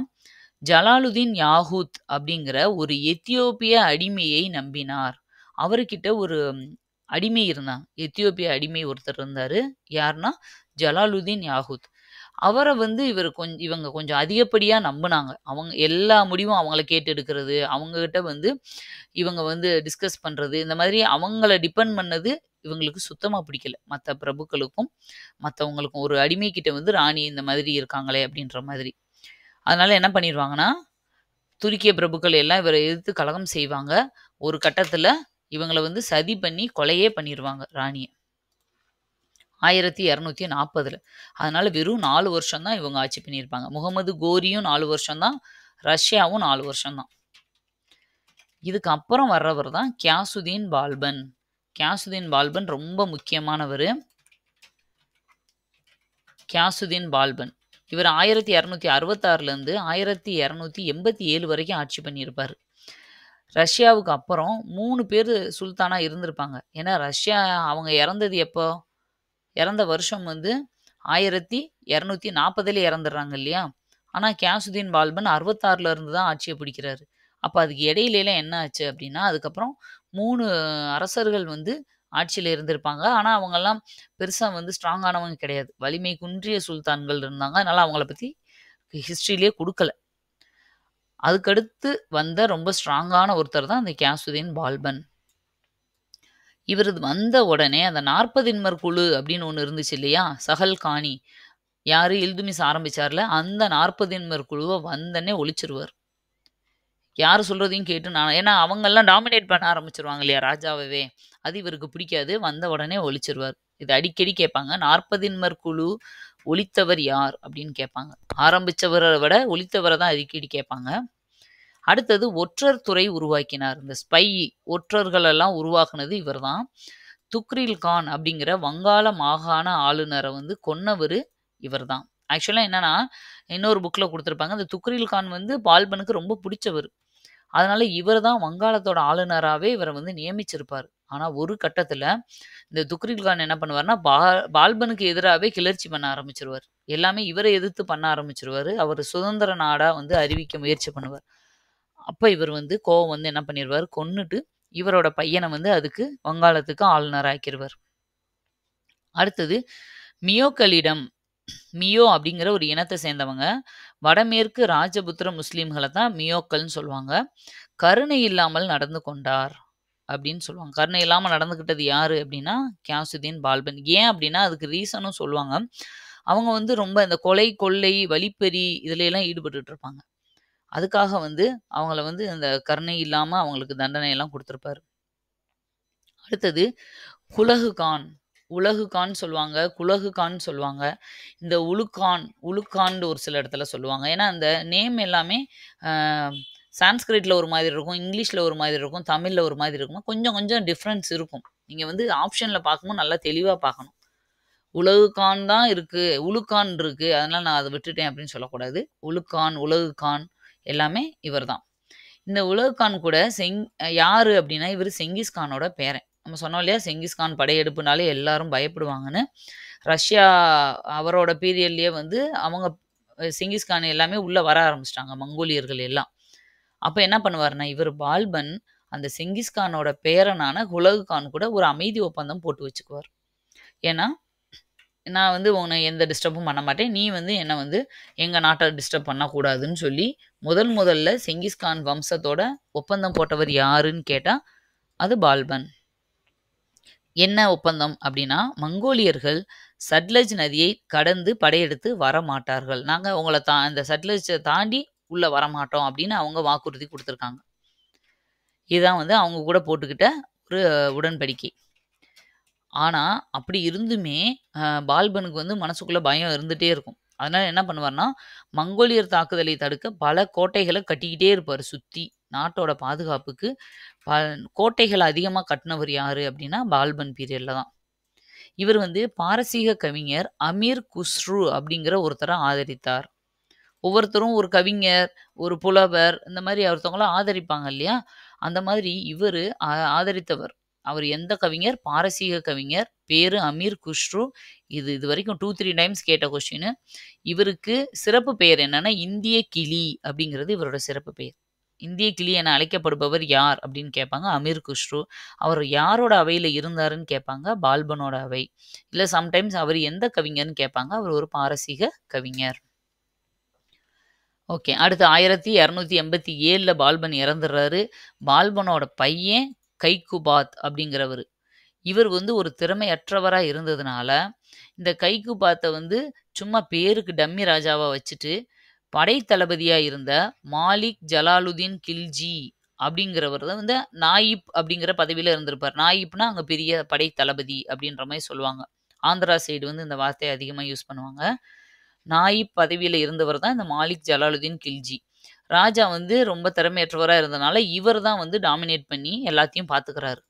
ஜலாலுதீன் யாகூத் அப்படிங்கிற ஒரு எத்தியோப்பிய அடிமையை நம்பினார். அவருகிட்ட ஒரு அடிமை இருந்தாங்க. எத்தியோப்பிய அடிமை ஒருத்தர் இருந்தாரு. யாருன்னா ஜலாலுதீன் யாகூத். அவர வந்து இவங்க கொஞ்சம் அதிகப்படியா நம்புனாங்க. அவங்க எல்லா முடிவும் அவங்கள கேட்டு எடுக்கிறது, அவங்ககிட்ட வந்து இவங்க வந்து டிஸ்கஸ் பண்றது, இந்த மாதிரி அவங்கள டிபெண்ட் பண்ணது இவங்களுக்கு சுத்தமா பிடிக்கல. மத்த பிரபுக்களுக்கும், மத்தவங்களுக்கும். ஒரு அடிமை கிட்ட வந்து ராணி இந்த மாதிரி இருக்காங்களே அப்படின்ற மாதிரி. அதனால என்ன பண்ணிருவாங்கன்னா, துருக்கிய பிரபுக்கள் எல்லாம் இவர எதிர்த்து கலகம் செய்வாங்க. ஒரு கட்டத்துல இவங்கள வந்து சதி பண்ணி கொலையே பண்ணிருவாங்க ராணிய. 1240ல. அதனால வெறும் 4 வருஷம் தான் இவங்க ஆட்சி பண்ணியிருப்பாங்க. முகமது கோரியும் 4 வருஷம் தான். ரஷ்யாவும் 4 வருஷம் தான். இதுக்கு அப்புறம் வர்றவர் தான் கியாசுதீன் பால்பன். கியாசுதீன் பால்பன் ரொம்ப முக்கியமானவரு. கியாசுதீன் பால்பன். இவர் 1266லேருந்து 1287 வரைக்கும் ஆட்சி பண்ணியிருப்பாரு. ரஷ்யாவுக்கு அப்புறம் 3 பேரு சுல்தானா இருந்திருப்பாங்க. ஏன்னா ரஷ்யா அவங்க இறந்தது எப்போ? இறந்த வருஷம் வந்து 1240லே இறந்துடுறாங்க இல்லையா? ஆனா கியாசுதீன் பால்பன் 66ல இருந்து தான் ஆட்சிய பிடிக்கிறாரு. அப்ப அதுக்கு இடையிலலாம் என்ன ஆச்சு அப்படின்னா, அதுக்கப்புறம் 3 அரசர்கள் வந்து ஆட்சியில இருந்திருப்பாங்க. ஆனா அவங்கலாம் பெருசா வந்து ஸ்ட்ராங்கானவங்க கிடையாது. வலிமை குன்றிய சுல்தான்கள் இருந்தாங்க. அதனால அவங்கள பத்தி ஹிஸ்ட்ரியிலேயே குடுக்கல. அதுக்கடுத்து வந்த ரொம்ப ஸ்ட்ராங்கான ஒருத்தர் தான் இந்த கியாசுதீன் பால்பன். இவரு வந்த உடனே அந்த 40 குழு அப்படின்னு ஒண்ணு இருந்துச்சு இல்லையா? சஹல் கானி. யாரு? இல்துமிஷ் ஆரம்பிச்சார்ல, அந்த 40 குழுவ வந்தோனே ஒழிச்சிருவாரு. யாரு சொல்றதையும் கேட்டு ஏன்னா அவங்கலாம் டாமினேட் பண்ண ஆரம்பிச்சுருவாங்க இல்லையா ராஜாவவே. அது இவருக்கு பிடிக்காது. வந்த உடனே ஒழிச்சிருவார். இது அடிக்கடி கேட்பாங்க. 40 குழு ஒழித்தவர் யார்? அப்படின்னு கேட்பாங்க. ஆரம்பிச்சவர விட ஒழித்தவர தான் அடிக்கடி கேட்பாங்க. அடுத்தது ஒற்றர் துறை உருவாக்கினார். இந்த ஸ்பை ஒற்றர்கள் எல்லாம் உருவாக்குனது இவர்தான். துக்ரில் கான் அப்படிங்கிற வங்காள மாகாண ஆளுநரை வந்து கொன்னவரு இவர்தான். ஆக்சுவலா என்னன்னா, இன்னொரு புக்ல குடுத்திருப்பாங்க. இந்த துக்ரில் கான் வந்து பால்பனுக்கு ரொம்ப புடிச்சவரு. அதனால இவர் தான் வங்காளத்தோட ஆளுநராவே இவர வந்து நியமிச்சிருப்பாரு. ஆனா ஒரு கட்டத்துல இந்த துக்ரில் கான் என்ன பண்ணுவாருன்னா, பால்பனுக்கு எதிராவே கிளர்ச்சி பண்ண ஆரம்பிச்சுருவாரு. எல்லாமே இவர எதிர்த்து பண்ண ஆரம்பிச்சுருவாரு. அவரு சுதந்திர நாடா வந்து அறிவிக்க முயற்சி பண்ணுவார். அப்ப இவர் வந்து கோவம் வந்து என்ன பண்ணிருவாரு, கொன்னுட்டு இவரோட பையனை வந்து அதுக்கு வங்காளத்துக்கு ஆளுநர் ஆக்கிருவார். அடுத்தது மியோக்களிடம், மியோ அப்படிங்கிற ஒரு இனத்தை சேர்ந்தவங்க வடமேற்கு ராஜபுத்திர முஸ்லீம்களை தான் மியோக்கள்னு சொல்லுவாங்க. கருணை இல்லாமல் நடந்து கொண்டார் அப்படின்னு சொல்லுவாங்க. கருணை இல்லாமல் நடந்துக்கிட்டது யாரு அப்படின்னா கியாசுதீன் பால்பன். ஏன் அப்படின்னா அதுக்கு ரீசனும் சொல்லுவாங்க. அவங்க வந்து ரொம்ப இந்த கொலை, கொள்ளை, வழிப்பறி இதுல எல்லாம் ஈடுபட்டுட்டு இருப்பாங்க. அதுக்காக வந்து அவங்கள வந்து இந்த கருணை இல்லாம அவங்களுக்கு தண்டனை எல்லாம் கொடுத்திருப்பாரு. அடுத்தது குலகு கான். உலகு கான் சொல்லுவாங்க, குலகு கான் சொல்லுவாங்க. இந்த உலுக்கான்னு ஒரு சில இடத்துல சொல்லுவாங்க. ஏன்னா அந்த நேம் எல்லாமே சான்ஸ்கிரிட்ல ஒரு மாதிரி இருக்கும், இங்கிலீஷ்ல ஒரு மாதிரி இருக்கும், தமிழ்ல ஒரு மாதிரி இருக்கும். கொஞ்சம் கொஞ்சம் டிஃப்ரென்ஸ் இருக்கும். நீங்க வந்து ஆப்ஷன்ல பார்க்கும்போது நல்லா தெளிவா பார்க்கணும். உலகு கான் தான் இருக்கு, உலுக்கான் இருக்கு. அதனால நான் அதை விட்டுட்டேன் அப்படின்னு சொல்லக்கூடாது. உலுக்கான், உலகு கான் எல்லாமே இவர்தான். இந்த உலகு கான் கூட யாரு அப்படின்னா இவர் செங்கிஸ்கானோட பேரன். நம்ம சொன்னோம் இல்லையா, செங்கிஸ்கான் படையெடுப்புனாலே எல்லாரும் பயப்படுவாங்கன்னு. ரஷ்யா அவரோட பீரியட்லயே வந்து அவங்க செங்கிஸ்கான் எல்லாமே உள்ள வர ஆரம்பிச்சிட்டாங்க, மங்கோலியர்கள் எல்லாம். அப்ப என்ன பண்ணுவாருன்னா இவர் பால்பன் அந்த செங்கிஸ்கானோட பேரனான குலகு கான் கூட ஒரு அமைதி ஒப்பந்தம் போட்டு வச்சுக்குவார். ஏன்னா நான் வந்து உன்னை எந்த டிஸ்டர்பும் பண்ண மாட்டேன், நீ வந்து என்ன வந்து எங்க நாட்டை டிஸ்டர்ப் பண்ணக்கூடாதுன்னு சொல்லி முதல்ல செங்கிஸ்கான் வம்சத்தோட ஒப்பந்தம் போட்டவர் யாருன்னு கேட்டா அது பால்பன். என்ன ஒப்பந்தம் அப்படின்னா மங்கோலியர்கள் சட்லஜ் நதியை கடந்து படையெடுத்து வர மாட்டார்கள், நாங்க உங்களை அந்த சட்லஜை தாண்டி உள்ள வரமாட்டோம் அப்படின்னு அவங்க வாக்குறுதி கொடுத்துருக்காங்க. இதுதான் வந்து அவங்க கூட போட்டுக்கிட்ட ஒரு உடன்படிக்கை. ஆனா, அப்படி இருந்துமே பால்பனுக்கு வந்து மனசுக்குள்ள பயம் இருந்துட்டே இருக்கும். அதனால என்ன பண்ணுவார்ன்னா, மங்கோலியர் தாக்குதலை தடுக்க பல கோட்டைகள கட்டிக்கிட்டே இருப்பாரு சுத்தி. நாட்டோட பாதுகாப்புக்கு ப கோட்டைகள அதிகமா கட்டுனவர் யாரு அப்படின்னா, பால்பன் பீரியட்ல தான். இவர் வந்து பாரசீக கவிஞர் அமீர் குஸ்ரு அப்படிங்கிற ஒருத்தர ஆதரித்தார். ஒவ்வொருத்தரும் ஒரு கவிஞர், ஒரு புலவர் இந்த மாரி ஒருத்தவங்கள ஆதரிப்பாங்க இல்லையா? அந்த மாதிரி இவரு ஆதரித்தவர். அவர் எந்த கவிஞர்? பாரசீக கவிஞர். பேரு அமீர் குஸ்ரு. இதுவரைக்கும் 2, 3 டைம்ஸ் கேட்ட கொஸ்டினு. இவருக்கு சிறப்பு பெயர் என்னன்னா, இந்திய கிளி அப்படிங்கிறது இவரோட சிறப்பு பெயர். இந்திய கிளி என அழைக்கப்படுபவர் யார் அப்படின்னு கேட்பாங்க, அமீர் குஸ்ரு. அவர் யாரோட அவையில இருந்தாருன்னு கேட்பாங்க, பால்பனோட அவை. இல்ல சம்டைம்ஸ் அவர் எந்த கவிஞர்ன்னு கேட்பாங்க, அவர் ஒரு பாரசீக கவிஞர். ஓகே. அடுத்து 1287ல பால்பன் இறந்துடுறாரு. பால்பனோட பையன் கைக்குபாத் அப்படிங்கிறவரு. இவர் வந்து ஒரு திறமையற்றவரா இருந்ததுனால, இந்த கைக்குபாத்த வந்து சும்மா பேருக்கு டம்மி ராஜாவா வச்சுட்டு, படை தளபதியா இருந்த மாலிக் ஜலாலுதீன் கில்ஜி அப்படிங்கிறவர் தான் வந்து நாயிப் அப்படிங்கிற பதவியில இருந்திருப்பார். நாயிப்னா அங்க பெரிய படை தளபதி அப்படின்ற மாரி சொல்லுவாங்க. ஆந்திரா சைடு வந்து இந்த வார்த்தைய அதிகமா யூஸ் பண்ணுவாங்க. நாயிப் பதவியில இருந்தவர் தான் இந்த மாலிக் ஜலாலுதீன் கில்ஜி. ராஜா வந்து ரொம்ப திறமையற்றவரா இருந்தனால, இவர் தான் வந்து டாமினேட் பண்ணி எல்லாத்தையும் பார்த்துக்கிறாரு.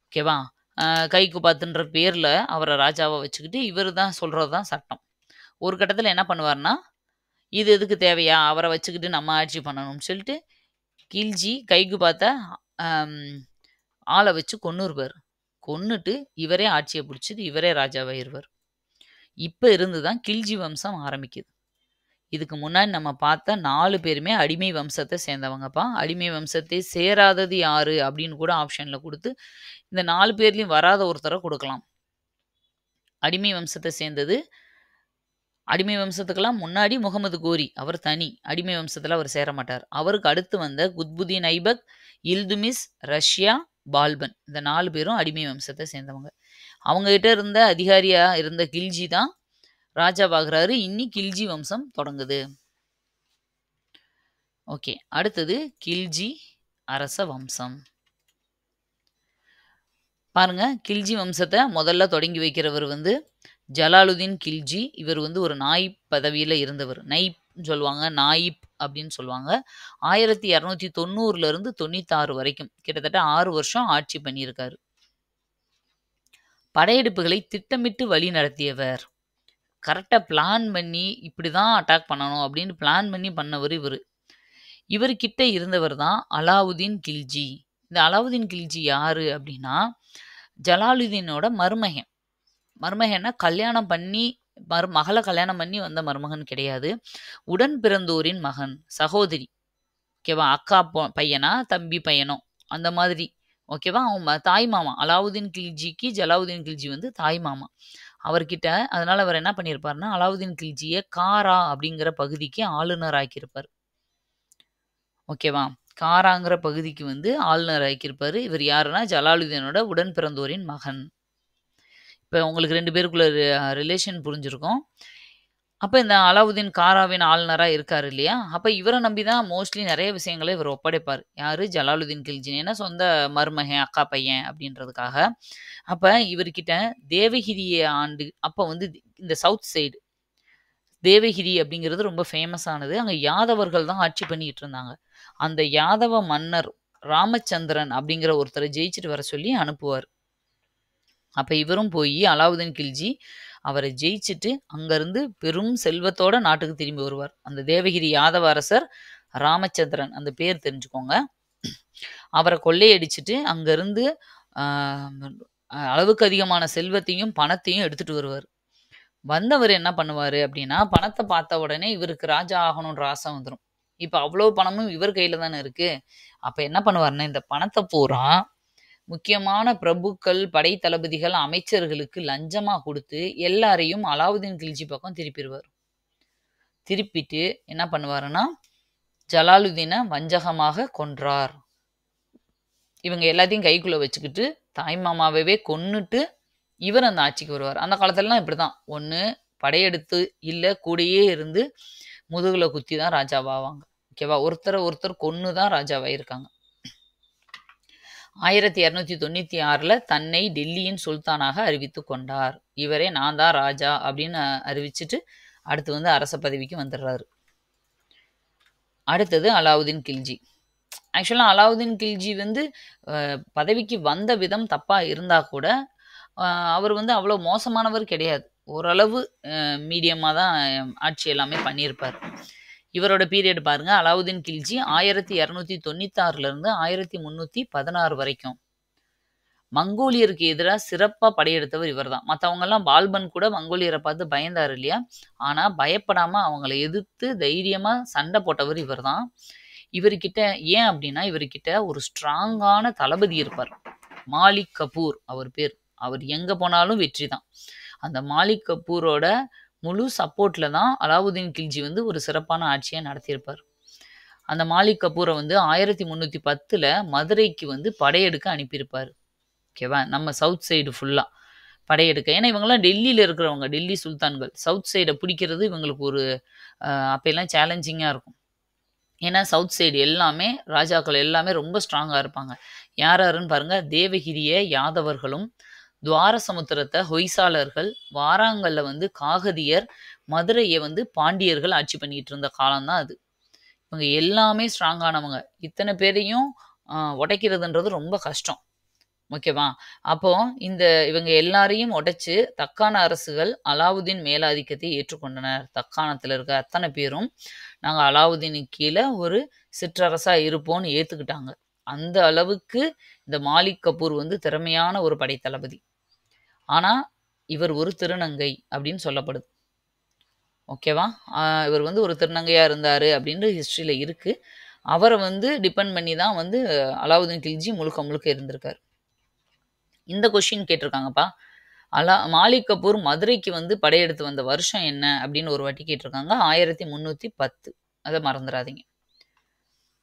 ஓகேவா? கைக்குபாத்துன்ற பேர்ல அவர ராஜாவா வச்சுக்கிட்டு, இவரு தான் சொல்றது தான் சட்டம். ஒரு கட்டத்தில என்ன பண்ணுவாருன்னா, இது எதுக்கு தேவையா? அவர வச்சுக்கிட்டு நம்ம ஆட்சி பண்ணணும்னு சொல்லிட்டு, கில்ஜி கைக்குபாத்த அம் ஆள வச்சு கொன்னுருவாரு. கொன்னுட்டு இவரே ஆட்சிய புடிச்சுட்டு, இவரே ராஜாவாயிருவாரு. இப்ப இருந்து தான் கில்ஜி வம்சம் ஆரம்பிக்குது. இதுக்கு முன்னாடி நம்ம பார்த்த 4 பேருமே அடிமை வம்சத்த சேர்ந்தவங்கப்பா. அடிமை வம்சத்தை சேராதது யாரு? அப்படின்னு கூட ஆப்ஷன்ல குடுத்து, இந்த 4 பேர்லயும் வராத ஒருத்தர குடுக்கலாம். அடிமை வம்சத்த சேர்ந்தது. அடிமை வம்சத்துக்கெல்லாம் முன்னாடி முகமது கோரி. அவர் தனி. அடிமை வம்சத்துல அவர் சேர மாட்டார். அவருக்கு அடுத்து வந்த குத்புதீன் ஐபக், இல்துமிஸ், ரஷ்யா, பால்பன். இந்த 4 பேரும் அடிமை வம்சத்த சேர்ந்தவங்க. அவங்க கிட்ட இருந்த அதிகாரியா இருந்த கில்ஜி தான் ராஜாவாகுறாரு. இன்னி கில்ஜி வம்சம் தொடங்குது. ஓகே. அடுத்தது கில்ஜி அரச வம்சம். பாருங்க, கில்ஜி வம்சத்த முதல்ல தொடங்கி வைக்கிறவர் வந்து ஜலாலுதீன் கில்ஜி. இவர் வந்து ஒரு நாயிப் பதவியில இருந்தவர். நைப்ன்னு சொல்லுவாங்க, நாயிப் அப்படின்னு சொல்லுவாங்க. 1290ல இருந்து 96 வரைக்கும் கிட்டத்தட்ட 6 வருஷம் ஆட்சி பண்ணியிருக்காரு. படையெடுப்புகளை திட்டமிட்டு வழி நடத்தியவர். கரெக்ட்டா பிளான் பண்ணி இப்படிதான் அட்டாக் பண்ணணும் அப்படின்னு பிளான் பண்ணி பண்ணவர் இவரு. இவர்கிட்ட இருந்தவர் தான் அலாவுதீன் கில்ஜி. இந்த அலாவுதீன் கில்ஜி யாரு அப்படின்னா, ஜலாலுதீனோட மருமகன். மருமகன்னா கல்யாணம் பண்ணி மகள கல்யாணம் பண்ணி வந்த மருமகன் கிடையாது. உடன் பிறந்தோரின் மகன், சகோதரி. ஓகேவா? அக்கா பையனா, தம்பி பையனோ அந்த மாதிரி. ஓகேவா? அவன் தாய் மாமா. அலாவுதீன் கில்ஜிக்கு ஜலாலுதீன் கில்ஜி வந்து தாய் மாமா. அவர்கிட்ட அதனால அவர் என்ன பண்ணியிருப்பாருன்னா, அலாவுதீன் கில்ஜிய காரா அப்படிங்கிற பகுதிக்கு ஆளுநர் ஆக்கியிருப்பாரு. ஓகேவா? காராங்கிற பகுதிக்கு வந்து ஆளுநர் ஆக்கியிருப்பாரு. இவர் யாருன்னா, ஜலாலுதீனோட உடன் பிறந்தோரின் மகன். இப்ப உங்களுக்கு 2 பேருக்குள்ள ரிலேஷன் புரிஞ்சிருக்கும். அப்ப இந்த அலாவுதீன் காராவின் ஆளுநரா இருக்காரு இல்லையா? அப்ப இவர நம்பி தான் மோஸ்ட்லி நெறைய விஷயங்கள இவர் ஒப்படைப்பாரு. யாரு? ஜலாலுதீன் கில்ஜி. ஏன்னா சொந்த மருமகன், அக்கா பையன் அப்படின்றதுக்காக. அப்ப இவர்கிட்ட தேவகிரிய ஆண்டு அப்ப வந்து இந்த சவுத் சைடு தேவகிரி அப்படிங்கிறது ரொம்ப ஃபேமஸ் ஆனது. அங்க யாதவர்கள் தான் ஆட்சி பண்ணிட்டு இருந்தாங்க. அந்த யாதவ மன்னர் ராமச்சந்திரன் அப்படிங்கிற ஒருத்தர ஜெயிச்சுட்டு வர சொல்லி அனுப்புவாரு. அப்ப இவரும் போயி அலாவுதீன் கில்ஜி அவர ஜெயிச்சுட்டு, அங்கருந்து பெரும் செல்வத்தோட நாட்டுக்கு திரும்பி வருவார். அந்த தேவகிரி யாதவ அரசர் ராமச்சந்திரன் அந்த பேர் தெரிஞ்சுக்கோங்க. அவர கொள்ளையடிச்சுட்டு அங்கருந்து ஆ அளவுக்கு அதிகமான செல்வத்தையும், பணத்தையும் எடுத்துட்டு வருவாரு. வந்தவரு என்ன பண்ணுவாரு அப்டின்னா, பணத்த பார்த்த உடனே இவருக்கு ராஜா ஆகணுன்ற ஆசை வந்துரும். இப்ப அவ்ளோ பணமும் இவர் கையில தானே இருக்கு. அப்ப என்ன பண்ணுவாருன்னா, இந்த பணத்த பூரா முக்கியமான பிரபுக்கள், படை தளபதிகள், அமைச்சர்களுக்கு லஞ்சமா குடுத்து, எல்லாரையும் அலாவுதீன் கில்ஜி பக்கம் திருப்பிருவாரு. திருப்பிட்டு என்ன பண்ணுவாருன்னா, ஜலாலுதீன வஞ்சகமாக கொன்றார். இவங்க எல்லாத்தையும் கைக்குள்ள வச்சுக்கிட்டு, தாய்மாமாவவே கொன்னுட்டு, இவர் அந்த ஆட்சிக்கு வருவார். அந்த காலத்துலலாம் இப்படிதான். ஒண்ணு படையெடுத்து, இல்ல கூடயே இருந்து முதுகுல குத்தி தான் ராஜாவாவாங்க. ஓகேவா? ஒருத்தர ஒருத்தர் கொன்னு தான் ராஜாவாயிருக்காங்க. 1296ல தன்னை டெல்லியின் சுல்தானாக அறிவித்துக் கொண்டார். இவரே நான் தான் ராஜா அப்படின்னு அறிவிச்சுட்டு, அடுத்து வந்து அரச பதவிக்கு வந்துடுறாரு. அடுத்தது அலாவுதீன் கில்ஜி. ஆக்சுவலா அலாவுதீன் கில்ஜி வந்து பதவிக்கு வந்த விதம் தப்பா இருந்தா கூட, அவர் வந்து அவ்வளோ மோசமானவர் கிடையாது. ஓரளவு மீடியமா தான் ஆட்சி எல்லாமே பண்ணியிருப்பார். இவரோட பீரியட் பாருங்க. அலாவுதீன் கில்ஜி 1296லேருந்து 1316 வரைக்கும். மங்கோலியருக்கு எதிரா சிறப்பா படையெடுத்தவர் இவர்தான். மத்தவங்கலாம் பால்பன் கூட மங்கோலியர பார்த்து பயந்தாரு இல்லையா? ஆனா பயப்படாம அவங்கள எதிர்த்து தைரியமா சண்டை போட்டவர் இவர்தான். இவர்கிட்ட ஏன் அப்டின்னா, இவர்கிட்ட ஒரு ஸ்ட்ராங்கான தளபதி இருப்பார். மாலிக் கபூர் அவர் பேர். அவர் எங்க போனாலும் வெற்றி தான். அந்த மாலிக் கபூரோட முழு சப்போர்ட்ல தான் அலாவுதீன் கில்ஜி வந்து ஒரு சிறப்பான ஆட்சிய நடத்தியிருப்பார். அந்த மாலிக் கபூர வந்து 1310ல மதுரைக்கு வந்து படையெடுக்க அனுப்பியிருப்பாரு. ஓகேவா? நம்ம சவுத் சைடு ஃபுல்லா படையெடுக்க. ஏன்னா இவங்கலாம் டெல்லியில இருக்கிறவங்க. டெல்லி சுல்தான்கள். சவுத் சைட பிடிக்கிறது இவங்களுக்கு ஒரு அப்பல்லாம் சேலஞ்சிங்கா இருக்கும். ஏன்னா சவுத் சைடு எல்லாமே ராஜாக்கள் எல்லாமே ரொம்ப ஸ்ட்ராங்கா இருப்பாங்க. யார் யாருன்னு பாருங்க. தேவகிரிய யாதவர்களும், துவாரசமுத்திரத்த ஹொய்சாலர்கள், வாராங்கல்ல வந்து காகதியர், மதுரைய வந்து பாண்டியர்கள் ஆட்சி பண்ணிட்டு இருந்த காலம் தான் அது. இவங்க எல்லாமே ஸ்ட்ராங்கானவங்க. இத்தனை பேரையும் உடைக்கிறதுன்றது ரொம்ப கஷ்டம். ஓகேவா? அப்போ இவங்க எல்லாரையும் உடைச்சு தக்கான அரசுகள் அலாவுதீன் மேலாதிக்கத்தை ஏற்றுக்கொண்டனர். தக்காணத்துல இருக்க அத்தனை பேரும் நாங்க அலாவுதீனுக்கு கீழ ஒரு சிற்றரசா இருப்போம்னு ஏத்துக்கிட்டாங்க. அந்த அளவுக்கு இந்த மாலிக் கபூர் வந்து திறமையான ஒரு படைத்தளபதி. ஆனா இவர் ஒரு திருநங்கை அப்படின்னு சொல்லப்படுது. ஓகேவா? இவர் வந்து ஒரு திருநங்கையா இருந்தாரு அப்படின்னு ஹிஸ்டரியில இருக்கு. அவர வந்து டிபெண்ட் பண்ணி தான் வந்து அலாவுதீன் கில்ஜி முழுக்க முழுக்க இருந்திருக்காரு. இந்த கொஸ்டின் கேட்டிருக்காங்கப்பா. மாலிக் கபூர் மதுரைக்கு வந்து படையெடுத்து வந்த வருஷம் என்ன அப்படின்னு ஒரு வாட்டி கேட்டிருக்காங்க. 1310. அத மறந்துறாதீங்க.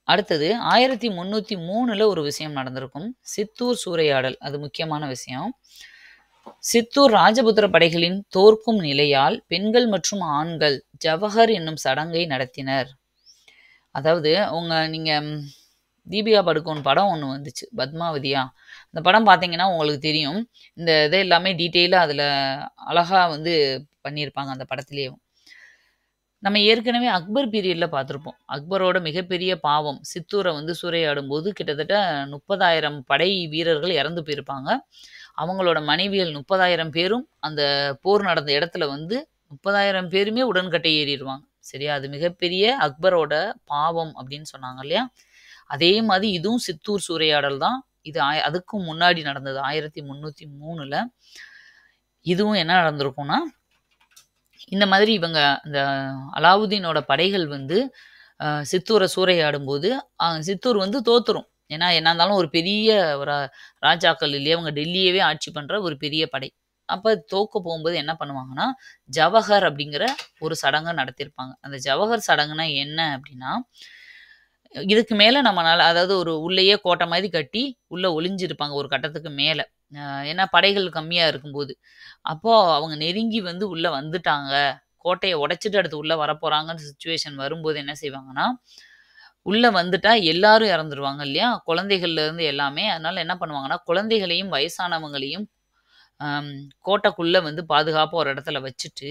அடுத்தது 1303ல ஒரு விஷயம் நடந்திருக்கும். சித்தூர் சூறையாடல். அது முக்கியமான விஷயம். சித்தூர் ராஜபுத்திர படைகளின் தோற்கும் நிலையால் பெண்கள் மற்றும் ஆண்கள் ஜவஹர் என்னும் சடங்கை நடத்தினர். அதாவது நீங்க தீபிகா படுகோன் படம் ஒண்ணு வந்துச்சு. பத்மாவதியா? அந்த படம் பார்த்தீங்கன்னா உங்களுக்கு தெரியும். இந்த இது எல்லாமே டீட்டெயிலா அதுல அழகா வந்து பண்ணியிருப்பாங்க அந்த படத்திலேயும். நம்ம ஏற்கனவே அக்பர் பீரியட்ல பார்த்திருப்போம். அக்பரோட மிகப்பெரிய பாவம் சித்தூர வந்து சூறையாடும்போது கிட்டத்தட்ட 30,000 படை வீரர்கள் இறந்து போயிருப்பாங்க. அவங்களோட மனைவிகள் 30,000 பேரும் அந்த போர் நடந்த இடத்துல வந்து 30,000 பேருமே உடன்கட்டை ஏறிருவாங்க. சரியா? அது மிகப்பெரிய அக்பரோட பாவம் அப்படின்னு சொன்னாங்க இல்லையா? அதே மாதிரி இதுவும் சித்தூர் சூறையாடல் தான். இது அதுக்கும் முன்னாடி நடந்தது 1303ல. இதுவும் என்ன நடந்திருக்கும்னா, இந்த மாதிரி இவங்க இந்த அலாவுதீனோட படைகள் வந்து சித்தூர சூறையாடும்போது, சித்தூர் வந்து தோத்துரும். ஏன்னா என்ன இருந்தாலும் ஒரு பெரிய ஒரு ராஜாக்கள் இல்லையா, அவங்க டெல்லியவே ஆட்சி பண்ற ஒரு பெரிய படை. அப்ப தோக்க போகும்போது என்ன பண்ணுவாங்கன்னா, ஜவஹர் அப்படிங்கிற ஒரு சடங்க நடத்தியிருப்பாங்க. அந்த ஜவஹர் சடங்குனா என்ன அப்படின்னா, இதுக்கு மேல நம்மனால அதாவது ஒரு உள்ளேயே கோட்டை மாரி கட்டி, உள்ள ஒளிஞ்சிருப்பாங்க ஒரு கட்டத்துக்கு மேல. அ ஏன்னா படைகள் கம்மியா இருக்கும்போது. அப்போ அவங்க நெருங்கி வந்து உள்ள வந்துட்டாங்க. கோட்டைய உடைச்சுட்டு அடுத்து உள்ள வரப்போறாங்கன்னு சிச்சுவேஷன் வரும்போது என்ன செய்வாங்கன்னா, உள்ள வந்துட்டா எல்லாரும் இறந்துருவாங்க இல்லையா? குழந்தைகள்ல இருந்து எல்லாமே. அதனால என்ன பண்ணுவாங்கன்னா, குழந்தைகளையும், வயசானவங்களையும் அம் கோட்டைக்குள்ள வந்து பாதுகாப்பா ஒரு இடத்துல வச்சுட்டு,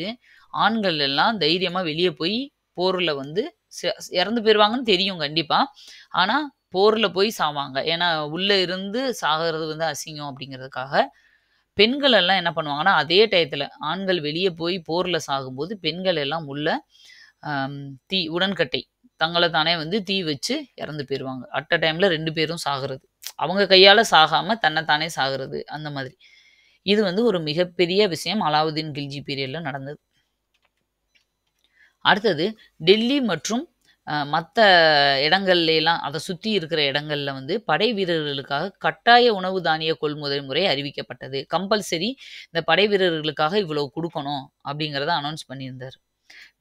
ஆண்கள் எல்லாம் தைரியமா வெளிய போய் போர்ல வந்து இறந்து போயிருவாங்கன்னு தெரியும் கண்டிப்பா. ஆனா, போர்ல போய் சாவாங்க. ஏன்னா, உள்ள இருந்து சாகுறது வந்து அசிங்கம் அப்படிங்கிறதுக்காக, பெண்கள் எல்லாம் என்ன பண்ணுவாங்கன்னா, அதே டயத்துல ஆண்கள் வெளிய போய் போர்ல சாகும்போது, பெண்கள் எல்லாம் உள்ள அம் தீ உடன்கட்டை தங்கள தானே வந்து தீ வச்சு இறந்து போயிருவாங்க. அட் அ டைம்ல 2 பேரும் சாகுறது. அவங்க கையால சாகாம தன்ன தானே சாகுறது, அந்த மாதிரி. இது வந்து ஒரு மிகப்பெரிய விஷயம் அலாவுதீன் கில்ஜி பீரியட்ல நடந்தது. அடுத்தது டெல்லி மற்றும் மத்த இடங்கள்லேலாம் அத சுத்தி இருக்கிற இடங்கள்ல வந்து படை வீரர்களுக்காக கட்டாய உணவு தானிய கொள்முதல் முறை அறிவிக்கப்பட்டது. கம்பல்சரி இந்த படை வீரர்களுக்காக இவ்வளவு குடுக்கணும் அப்படிங்கிறத அனௌன்ஸ் பண்ணியிருந்தாரு.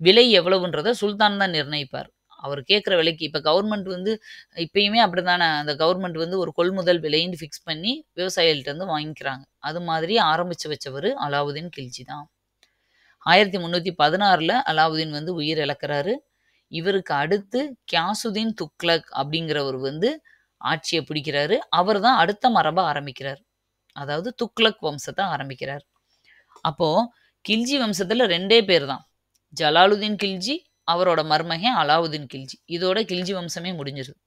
விலை எவ்வளவுன்றத சுல்தான் தான் நிர்ணயிப்பார். அவர் கேட்கிற விலைக்கு இப்ப கவர்மெண்ட் வந்து இப்பயுமே அப்படித்தானே அந்த கவர்மெண்ட் வந்து ஒரு கொள்முதல் விலைன்னு ஃபிக்ஸ் பண்ணி விவசாயிகள்ட்ட இருந்து வாங்கிக்கிறாங்க. அது மாதிரி ஆரம்பிச்சு வச்சவரு அலாவுதீன் கில்ஜி தான். 1316ல அலாவுதீன் வந்து உயிர் இழக்கிறாரு. இவருக்கு அடுத்து கியாசுதீன் துக்ளக் அப்படிங்கிறவர் வந்து ஆட்சிய பிடிக்கிறாரு. அவர் தான் அடுத்த மரப ஆரம்பிக்கிறார். அதாவது துக்ளக் வம்சத்த ஆரம்பிக்கிறார். அப்போ கில்ஜி வம்சத்துல 2டே பேர் தான். ஜலாலுதீன் கில்ஜி, அவரோட மருமகன் அலாவுதீன் கில்ஜி. இதோட கில்ஜி வம்சமே முடிஞ்சிருது.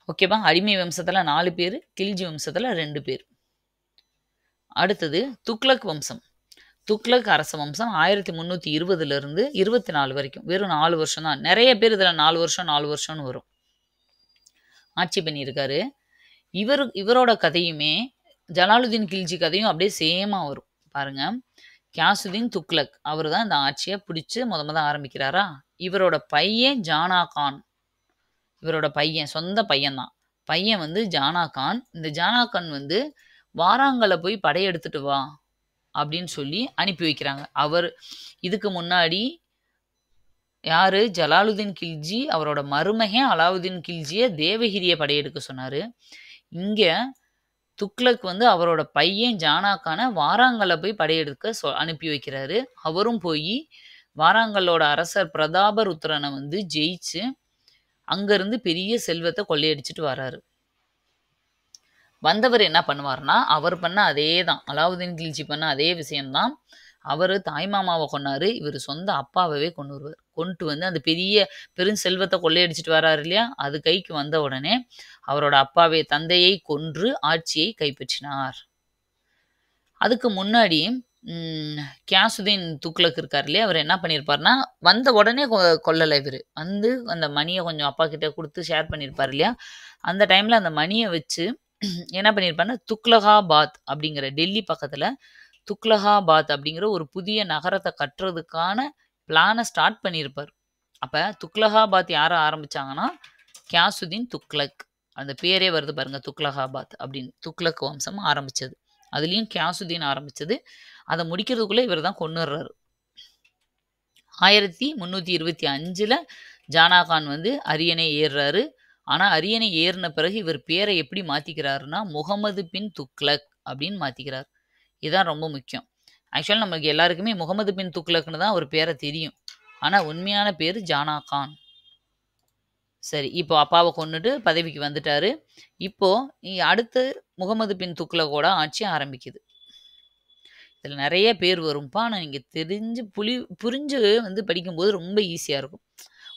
ஓகேவா? அடிமை வம்சத்துல 4 பேரு, கில்ஜி வம்சத்துல 2 பேர். அடுத்தது துக்ளக் வம்சம். துக்ளக் அரச வம்சம் 1320லிருந்து 24 வரைக்கும். வெறும் 4 வருஷம் தான். நெறைய பேர் இதுல 4 வருஷம், 4 வருஷம்னு வரும். ஆட்சி பண்ணியிருக்காரு. இவரோட கதையுமே ஜலாலுதீன் கில்ஜி கதையும் அப்படியே சேமா வரும். பாருங்க. கியாசுதீன் துக்ளக் அவரு தான் இந்த ஆட்சிய பிடிச்சு மொத ஆரம்பிக்கிறாரா? இவரோட பையன் ஜானா கான். இவரோட பையன், சொந்த பையன் தான். பையன் வந்து ஜானா கான். இந்த ஜானா கான் வந்து வாராங்கல போய் படையெடுத்துட்டு வா அப்படின்னு சொல்லி அனுப்பி வைக்கிறாங்க. இதுக்கு முன்னாடி யாரு? ஜலாலுதீன் கில்ஜி அவரோட மருமகன் அலாவுதீன் கில்ஜிய தேவகிரிய படையெடுக்க சொன்னாரு. இங்க துக்ளக் வந்து அவரோட பையன் ஜானா கான வாராங்கல்ல போய் படையெடுக்க அனுப்பி வைக்கிறாரு. அவரும் போயி வாராங்கல்லோட அரசர் பிரதாபருத்ரன வந்து ஜெயிச்சு, அங்கருந்து பெரிய செல்வத்த கொள்ளையடிச்சுட்டு வராரு. வந்தவர் என்ன பண்ணுவார்ன்னா, அவர் பண்ண அதே தான். அலாவுதீன் கில்ஜி பண்ண அதே விஷயம் தான். அவரு தாய்மாமாவ கொன்னாரு. இவரு சொந்த அப்பாவவே கொன்னுருவாரு. கொன்ட்டு வந்து அந்த பெருஞ்செல்வத்த கொள்ளையடிச்சுட்டு வராரு இல்லையா? அது கைக்கு வந்த உடனே, அவரோட தந்தையை கொன்று ஆட்சியை கைப்பற்றினார். அதுக்கு முன்னாடி கியாசுதீன் துக்ளக் இருக்காரு இல்லையா? அவரு என்ன பண்ணியிருப்பாருன்னா, வந்த உடனே கொல்லல இவரு. வந்து அந்த மணிய கொஞ்சம் அப்பா கிட்ட குடுத்து ஷேர் பண்ணியிருப்பாரு இல்லையா? அந்த டைம்ல அந்த மணிய வச்சு என்ன பண்ணியிருப்பாருன்னா, துக்லகாபாத் அப்படிங்கிற டெல்லி பக்கத்துல துக்லகாபாத் அப்படிங்கிற ஒரு புதிய நகரத்த கட்டுறதுக்கான பிளான ஸ்டார்ட் பண்ணியிருப்பாரு. அப்ப துக்லகாபாத் யார ஆரம்பிச்சாங்கன்னா, கியாசுதீன் துக்ளக். அந்த பேரே வருது பாருங்க துக்லகாபாத் அப்படின்னு. துக்ளக் வம்சம் ஆரம்பிச்சது. அதுலயும் கியாசுதீன் ஆரம்பிச்சது. அத முடிக்கிறதுக்குள்ள இவர் தான் கொன்னுடுறாரு. 1325ல ஜானா கான் வந்து அரியணை ஏறுறாரு. ஆனா அரியணை ஏறின பிறகு இவர் பேரை எப்படி மாத்திக்கிறாருன்னா, முகமது பின் துக்ளக் அப்படின்னு மாத்திக்கிறார். இதுதான் ரொம்ப முக்கியம். ஆக்சுவலா நமக்கு எல்லாருக்குமே முகமது பின் துக்ளக்னு தான் அவர் பேர தெரியும். ஆனா உண்மையான பேரு ஜானா கான். சரி, இப்போ அப்பாவ கொன்னுட்டு பதவிக்கு வந்துட்டாரு. இப்போ அடுத்து முகமது பின் துக்ளக்கோட ஆட்சி ஆரம்பிக்குது. இதுல நெறைய பேர் வரும்பா. ஆனா நீங்க புரிஞ்சு வந்து படிக்கும்போது ரொம்ப ஈஸியா இருக்கும்.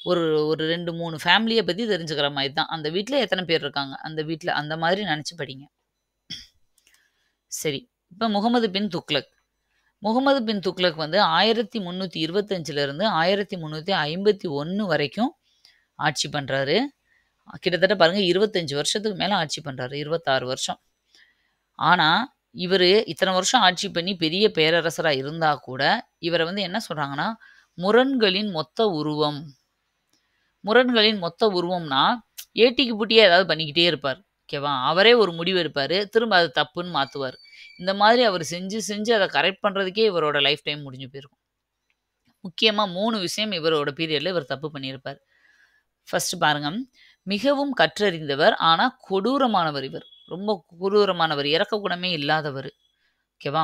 ஒரு ஒரு 2, 3 ஃபேமிலிய பத்தி தெரிஞ்சுக்கிற மாரி தான். அந்த வீட்ல எத்தன பேர் இருக்காங்க? அந்த வீட்ல அந்த மாதிரி நெனச்சு படிங்க. சரி. இப்ப முகமது பின் துக்ளக். முகமது பின் துக்ளக் வந்து 1325லிருந்து 1351 வரைக்கும் ஆட்சி பண்றாரு. கிட்டத்தட்ட பாருங்க 25 வருஷத்துக்கு மேல ஆட்சி பண்றாரு. 26 வருஷம். ஆனா, இவரு இத்தன வருஷம் ஆட்சி பண்ணி பெரிய பேரரசரா இருந்தா கூட, இவர வந்து என்ன சொல்றாங்கன்னா, முரண்களின் மொத்த உருவம். முரண்களின் மொத்த உருவம்னா, ஏட்டிக்கு பூட்டியா ஏதாவது பண்ணிக்கிட்டே இருப்பார். ஓகேவா? அவரே ஒரு முடிவு எடுப்பாரு. திரும்ப அது தப்புன்னு மாத்துவாரு. இந்த மாதிரி அவர் செஞ்சு, செஞ்சு அத கரெக்ட் பண்றதுக்கே இவரோட லைஃப் டைம் முடிஞ்சு போயிருக்கும். முக்கியமா 3 விஷயம் இவரோட பீரியட்ல இவர் தப்பு பண்ணியிருப்பார். ஃபர்ஸ்ட் பாருங்க. மிகவும் கற்றறிந்தவர். ஆனா கொடூரமானவர் இவர். ரொம்ப கொடூரமானவர். இரக்க குணமே இல்லாதவர். ஓகேவா?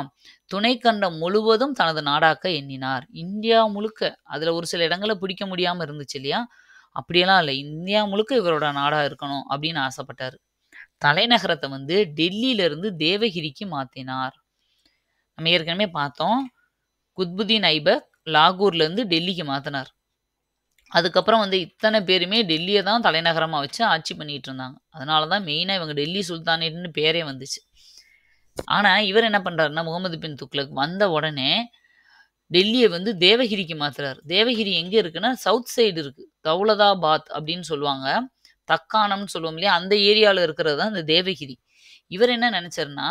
துணைக்கண்டம் முழுவதும் தனது நாடாக்க எண்ணினார். இந்தியா முழுக்க அதுல ஒரு சில இடங்கள்ல பிடிக்க முடியாம இருந்துச்சு இல்லையா? அப்படியெல்லாம் இல்ல. இந்தியா முழுக்க இவரோட நாடா இருக்கணும் அப்படின்னு ஆசைப்பட்டாரு. தலைநகரத்த வந்து டெல்லியில இருந்து தேவகிரிக்கு மாத்தினார். நம்ம ஏற்கனவே பார்த்தோம். குத்புதீன் ஐபக் லாகூர்ல இருந்து டெல்லிக்கு மாத்துனார். அதுக்கப்புறம் வந்து இத்தன பேருமே டெல்லிய தான் தலைநகரமா வச்சு ஆட்சி பண்ணிட்டு இருந்தாங்க. அதனால தான் மெயினா இவங்க டெல்லி சுல்தானேட்ன்னு பேரே வந்துச்சு. ஆனா, இவர் என்ன பண்றாருன்னா, முகமது பின் துக்ளக் வந்த உடனே டெல்லிய வந்து தேவகிரிக்கு மாத்துறாரு. தேவகிரி எங்க இருக்குன்னா, சவுத் சைடு இருக்கு. தௌலதாபாத் அப்படின்னு சொல்லுவாங்க. தக்காணம்னு சொல்லுவோம் இல்லையா? அந்த ஏரியால இருக்கிறது தான் இந்த தேவகிரி. இவர் என்ன நெனச்சாருன்னா,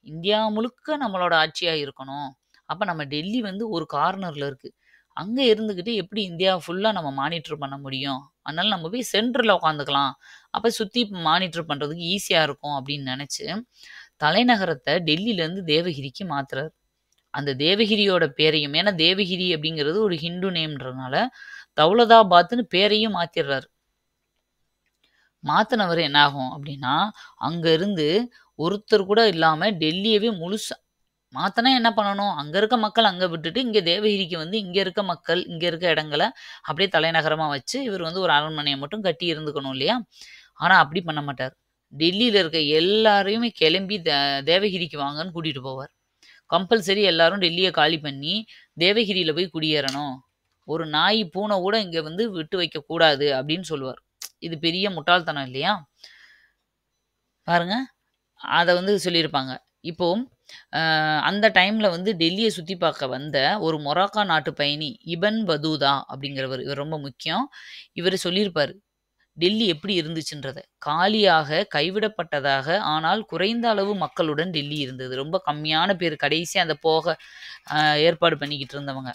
இந்தியா முழுக்க நம்மளோட ஆட்சியா இருக்கணும். அப்ப நம்ம டெல்லி வந்து ஒரு கார்னர்ல இருக்கு. அங்க இருந்துகிட்டு எப்படி இந்தியா ஃபுல்லா நம்ம மானிட்டர் பண்ண முடியும்? அதனால நம்ம போய் சென்டர்ல உட்காந்துக்கலாம். அப்ப சுத்தி மானிட்டர் பண்றதுக்கு ஈஸியா இருக்கும் அப்படின்னு நெனச்சு, தலைநகரத்த டெல்லியிலருந்து தேவகிரிக்கு மாத்துறாரு. அந்த தேவகிரியோட பேரையும் ஏன்னா தேவகிரி அப்படிங்கிறது ஒரு ஹிந்து நேம்ன்றனால, தௌலதாபாத்ன்னு பேரையும் மாத்திர்றாரு. மாத்துனவரு என்ன ஆகும் அப்படின்னா, அங்க இருந்து ஒருத்தர் கூட இல்லாம டெல்லியவே முழுசா மாத்துனா என்ன பண்ணணும்? அங்க இருக்க மக்கள் அங்க விட்டுட்டு, இங்க தேவகிரிக்கு வந்து இங்க இருக்க மக்கள், இங்க இருக்க இடங்கள அப்படியே தலைநகரமா வச்சு, இவர் வந்து ஒரு அரண்மனைய மட்டும் கட்டி இருந்துக்கணும் இல்லையா? ஆனா அப்படி பண்ண மாட்டார். டெல்லியில இருக்க எல்லாரையுமே கிளம்பி தேவகிரிக்கு வாங்கன்னு கூட்டிட்டு போவார். கம்பல்சரி எல்லாரும் டெல்லிய காலி பண்ணி, தேவகிரியில போய் குடியேறணும். ஒரு நாய், பூனை கூட இங்க வந்து விட்டு வைக்கக்கூடாது அப்படின்னு சொல்லுவார். இது பெரிய முட்டாள்தனம் இல்லையா? பாருங்க. அத வந்து சொல்லியிருப்பாங்க. இப்போ அந்த டைம்ல வந்து டெல்லிய சுத்தி பார்க்க வந்த ஒரு மொராக்கா நாட்டு பயணி இபன் பதூதா அப்படிங்கிறவரு. இவர் ரொம்ப முக்கியம். இவரு சொல்லியிருப்பாரு. டெல்லி எப்படி இருந்துச்சுன்றத. காலியாக, கைவிடப்பட்டதாக, ஆனால் குறைந்த அளவு மக்களுடன் டெல்லி இருந்தது. ரொம்ப கம்மியான பேர் கடைசியா அந்த போக அ ஏற்பாடு பண்ணிக்கிட்டு இருந்தவங்க.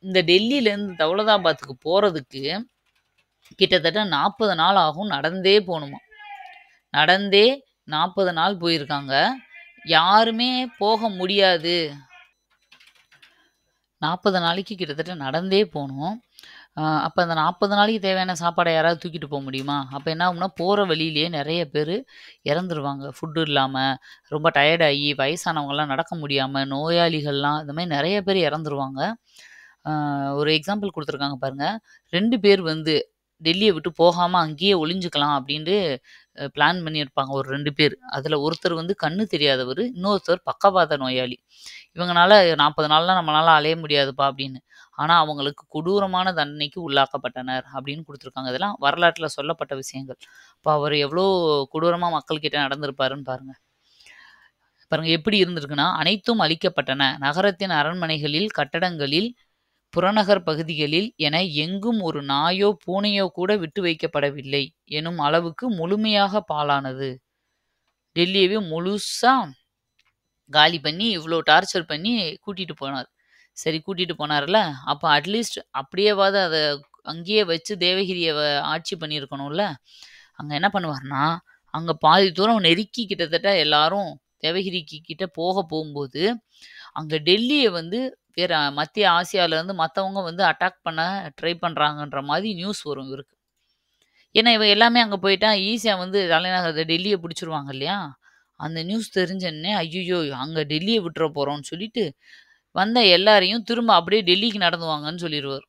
இந்த டெல்லியிலேருந்து தௌலதாபாத்துக்கு போறதுக்கு கிட்டத்தட்ட 40 நாள் ஆகும். நடந்தே போணுமாம். நடந்தே 40 நாள் போயிருக்காங்க. யாருமே போக முடியாது. 40 நாளைக்கு கிட்டத்தட்ட நடந்தே போணும். அப்ப அந்த 40 நாளைக்கு தேவையான சாப்பாட யாராவது தூக்கிட்டு போ முடியுமா? அப்ப என்ன ஆகும்னா, போற வழியிலேயே நெறைய பேரு இறந்துருவாங்க. ஃபுட் இல்லாம, ரொம்ப டயர்ட் ஆயி, வயசானவங்கலாம் நடக்க முடியாம, நோயாளிகள்லாம் இந்த மாரி நெறைய பேர் இறந்துருவாங்க. அ ஒரு எக்ஸாம்பிள் குடுத்துருக்காங்க பாருங்க. 2 பேர் வந்து டெல்லிய விட்டு போகாம அங்கேயே ஒளிஞ்சுக்கலாம் அப்டின்ட்டு பிளான் பண்ணியிருப்பாங்க ஒரு 2 பேர். அதுல ஒருத்தர் வந்து கண்ணு தெரியாதவரு, இன்னொருத்தர் பக்கவாத நோயாளி. இவங்கனால 40 நாள்லாம் நம்மளால அலைய முடியாதுப்பா அப்படின்னு. ஆனா அவங்களுக்கு கொடூரமான தண்டனைக்கு உள்ளாக்கப்பட்டனர் அப்படின்னு குடுத்துருக்காங்க. இதெல்லாம் வரலாற்றுல சொல்லப்பட்ட விஷயங்கள். அப்ப அவரு எவ்ளோ கொடூரமா மக்கள் கிட்ட நடந்திருப்பாருன்னு பாருங்க. பாருங்க எப்படி இருந்திருக்குன்னா, அனைத்தும் அழிக்கப்பட்டன. நகரத்தின் அரண்மனைகளில், கட்டடங்களில், புறநகர் பகுதிகளில் என எங்கும் ஒரு நாயோ, பூனையோ கூட விட்டு வைக்கப்படவில்லை எனும் அளவுக்கு முழுமையாக பாழானது. டெல்லியவே முழுசா காலி பண்ணி, இவ்ளோ டார்ச்சர் பண்ணி கூட்டிட்டு போனார். சரி கூட்டிட்டு போனார்ல, அப்ப அட்லீஸ்ட் அப்படியேவாது அத அங்கேயே வச்சு தேவகிரிய ஆட்சி பண்ணியிருக்கணும்ல. அங்க என்ன பண்ணுவாருன்னா, அங்க பாதி தூரம் நெருக்கி கிட்டத்தட்ட எல்லாரும் தேவகிரிக்கு கிட்ட போகும்போது, அங்க டெல்லிய வந்து வேற மத்திய ஆசியாலருந்து மத்தவங்க வந்து அட்டாக் பண்ண ட்ரை பண்றாங்கன்ற மாரி நியூஸ் வரும் இவருக்கு. ஏன்னா, இவ எல்லாமே அங்க போயிட்டா ஈஸியா வந்து தலைநகர் டெல்லிய பிடிச்சுருவாங்க இல்லையா? அந்த நியூஸ் தெரிஞ்சோனே, ஐய்யய்யோ! அங்க டெல்லிய விட்டுற போறோம்ன்னு சொல்லிட்டு, வந்த எல்லாரையும் திரும்ப அப்படியே டெல்லிக்கு நடந்து வாங்கன்னு சொல்லிருவாரு.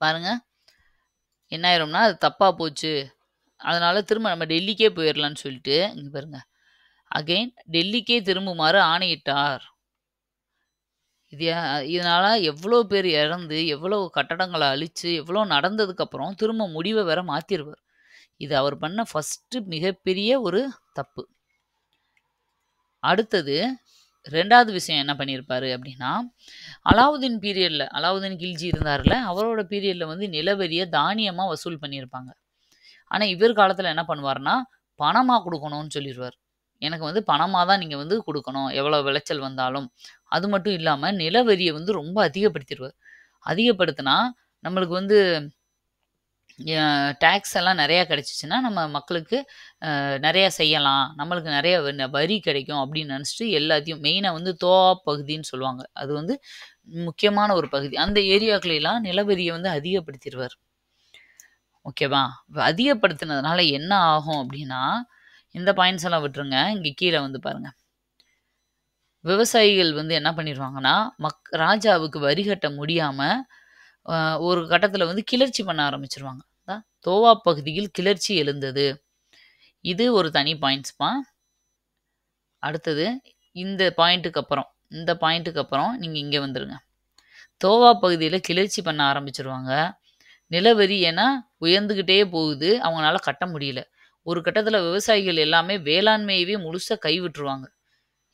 பாருங்க, என்ன ஆயிரும்னா, அது தப்பா போச்சு. அதனால திரும்ப நம்ம டெல்லிக்கே போயிரலான்னு சொல்லிட்டு, இங்க பாருங்க. அகைன் டெல்லிக்கே திரும்புமாறு ஆணையிட்டார். இதனால எவ்வளோ பேர் இறந்து, எவ்வளோ கட்டடங்கள அழிச்சு, எவ்வளோ நடந்ததுக்கப்புறம் திரும்ப முடிவ வேற மாத்திருவாரு. இது அவர் பண்ண ஃபர்ஸ்ட்டு மிகப்பெரிய ஒரு தப்பு. அடுத்தது 2வது விஷயம் என்ன பண்ணியிருப்பாரு அப்டின்னா, அலாவுதீன் பீரியட்ல அலாவுதீன் கில்ஜி இருந்தார்ல, அவரோட பீரியட்ல வந்து நிலவரிய தானியமா வசூல் பண்ணியிருப்பாங்க. ஆனா, இவர் காலத்துல என்ன பண்ணுவாருன்னா, பணமா குடுக்கணும்னு சொல்லிருவாரு. எனக்கு வந்து பணமா தான் நீங்க வந்து குடுக்கணும், எவ்வளோ விளைச்சல் வந்தாலும். அது மட்டும் இல்லாம நிலவரிய வந்து ரொம்ப அதிகப்படுத்திருவாரு. அதிகப்படுத்துனா, நம்மளுக்கு வந்து டாக்ஸ் எல்லாம் நெறையா கிடைச்சுச்சுன்னா, நம்ம மக்களுக்கு நெறையா செய்யலாம். நம்மளுக்கு நெறைய வரி கிடைக்கும் அப்படின்னு நெனச்சுட்டு எல்லாத்தையும் மெயினா வந்து தோவா பகுதின்னு சொல்லுவாங்க. அது வந்து முக்கியமான ஒரு பகுதி. அந்த ஏரியாக்களைலாம் நிலவரிய வந்து அதிகப்படுத்திருவாரு. ஓகேவா? அதிகப்படுத்தினதுனால என்ன ஆகும் அப்படின்னா, இந்த பாயிண்ட்ஸ் எல்லாம் விட்டுருங்க. இங்க கீழ வந்து பாருங்க. விவசாயிகள் வந்து என்ன பண்ணிருவாங்கன்னா, ராஜாவுக்கு வரி கட்ட முடியாம, அ ஒரு கட்டத்தில வந்து கிளர்ச்சி பண்ண ஆரம்பிச்சுருவாங்க. தோவா பகுதியில் கிளர்ச்சி எழுந்தது. இது ஒரு தனி பாயிண்ட்ஸ்ப்பா. அடுத்தது இந்த பாயிண்ட்டுக்கு அப்புறம் நீங்க இங்க வந்துருங்க. தோவா பகுதியில கிளர்ச்சி பண்ண ஆரம்பிச்சுருவாங்க. நிலவரி ஏன்னா உயர்ந்துகிட்டே போகுது. அவங்கனால கட்ட முடியல. ஒரு கட்டத்தில விவசாயிகள் எல்லாமே வேளாண்மையவே முழுசா கைவிட்டுருவாங்க.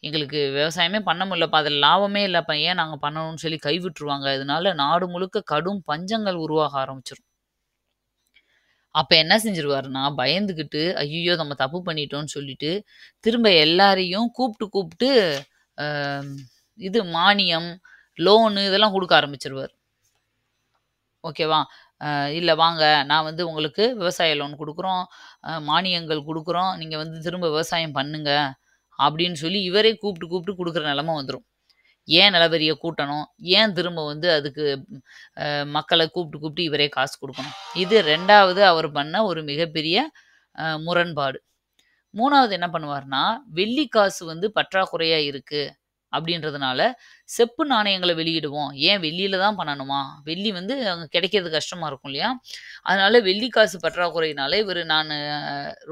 எங்களுக்கு விவசாயமே பண்ண முடியலப்பா. அதில லாபமே இல்லப்பா. ஏன் நாங்க பண்ணணும்னு சொல்லி கைவிட்டுருவாங்க. இதனால நாடு முழுக்க கடும் பஞ்சங்கள் உருவாக ஆரம்பிச்சுரும். அப்ப என்ன செஞ்சுருவாருன்னா, பயந்துகிட்டு, ஐய்யயோ! நம்ம தப்பு பண்ணிட்டோம்ன்னு சொல்லிட்டு, திரும்ப எல்லாரையும் கூப்ட்டு, அ இது மானியம், லோனு இதெல்லாம் குடுக்க ஆரம்பிச்சுருவாரு. ஓகேவா? இல்ல வாங்க, நான் வந்து உங்களுக்கு விவசாய லோன் குடுக்குறோம், மானியங்கள் குடுக்குறோம். நீங்க வந்து திரும்ப விவசாயம் பண்ணுங்க. அப்படின்னு சொல்லி இவரே கூப்ட்டு குடுக்குற நெலம வந்துரும். ஏன் நிலவரிய கூட்டணும்? ஏன் திரும்ப வந்து அதுக்கு மக்கள கூப்ட்டு இவரே காசு குடுக்கணும்? இது 2வது அவர் பண்ண ஒரு மிகப்பெரிய முரண்பாடு. 3வது என்ன பண்ணுவாருன்னா, வெள்ளி காசு வந்து பற்றாக்குறையா இருக்கு அப்படின்றதுனால, செப்பு நாணயங்கள வெளியிடுவோம். ஏன் வெள்ளியில தான் பண்ணணுமா? வெள்ளி வந்து அங்க கிடைக்கிறது கஷ்டமா இருக்கும் இல்லையா? அதனால வெள்ளி காசு பற்றாக்குறையினால இவரு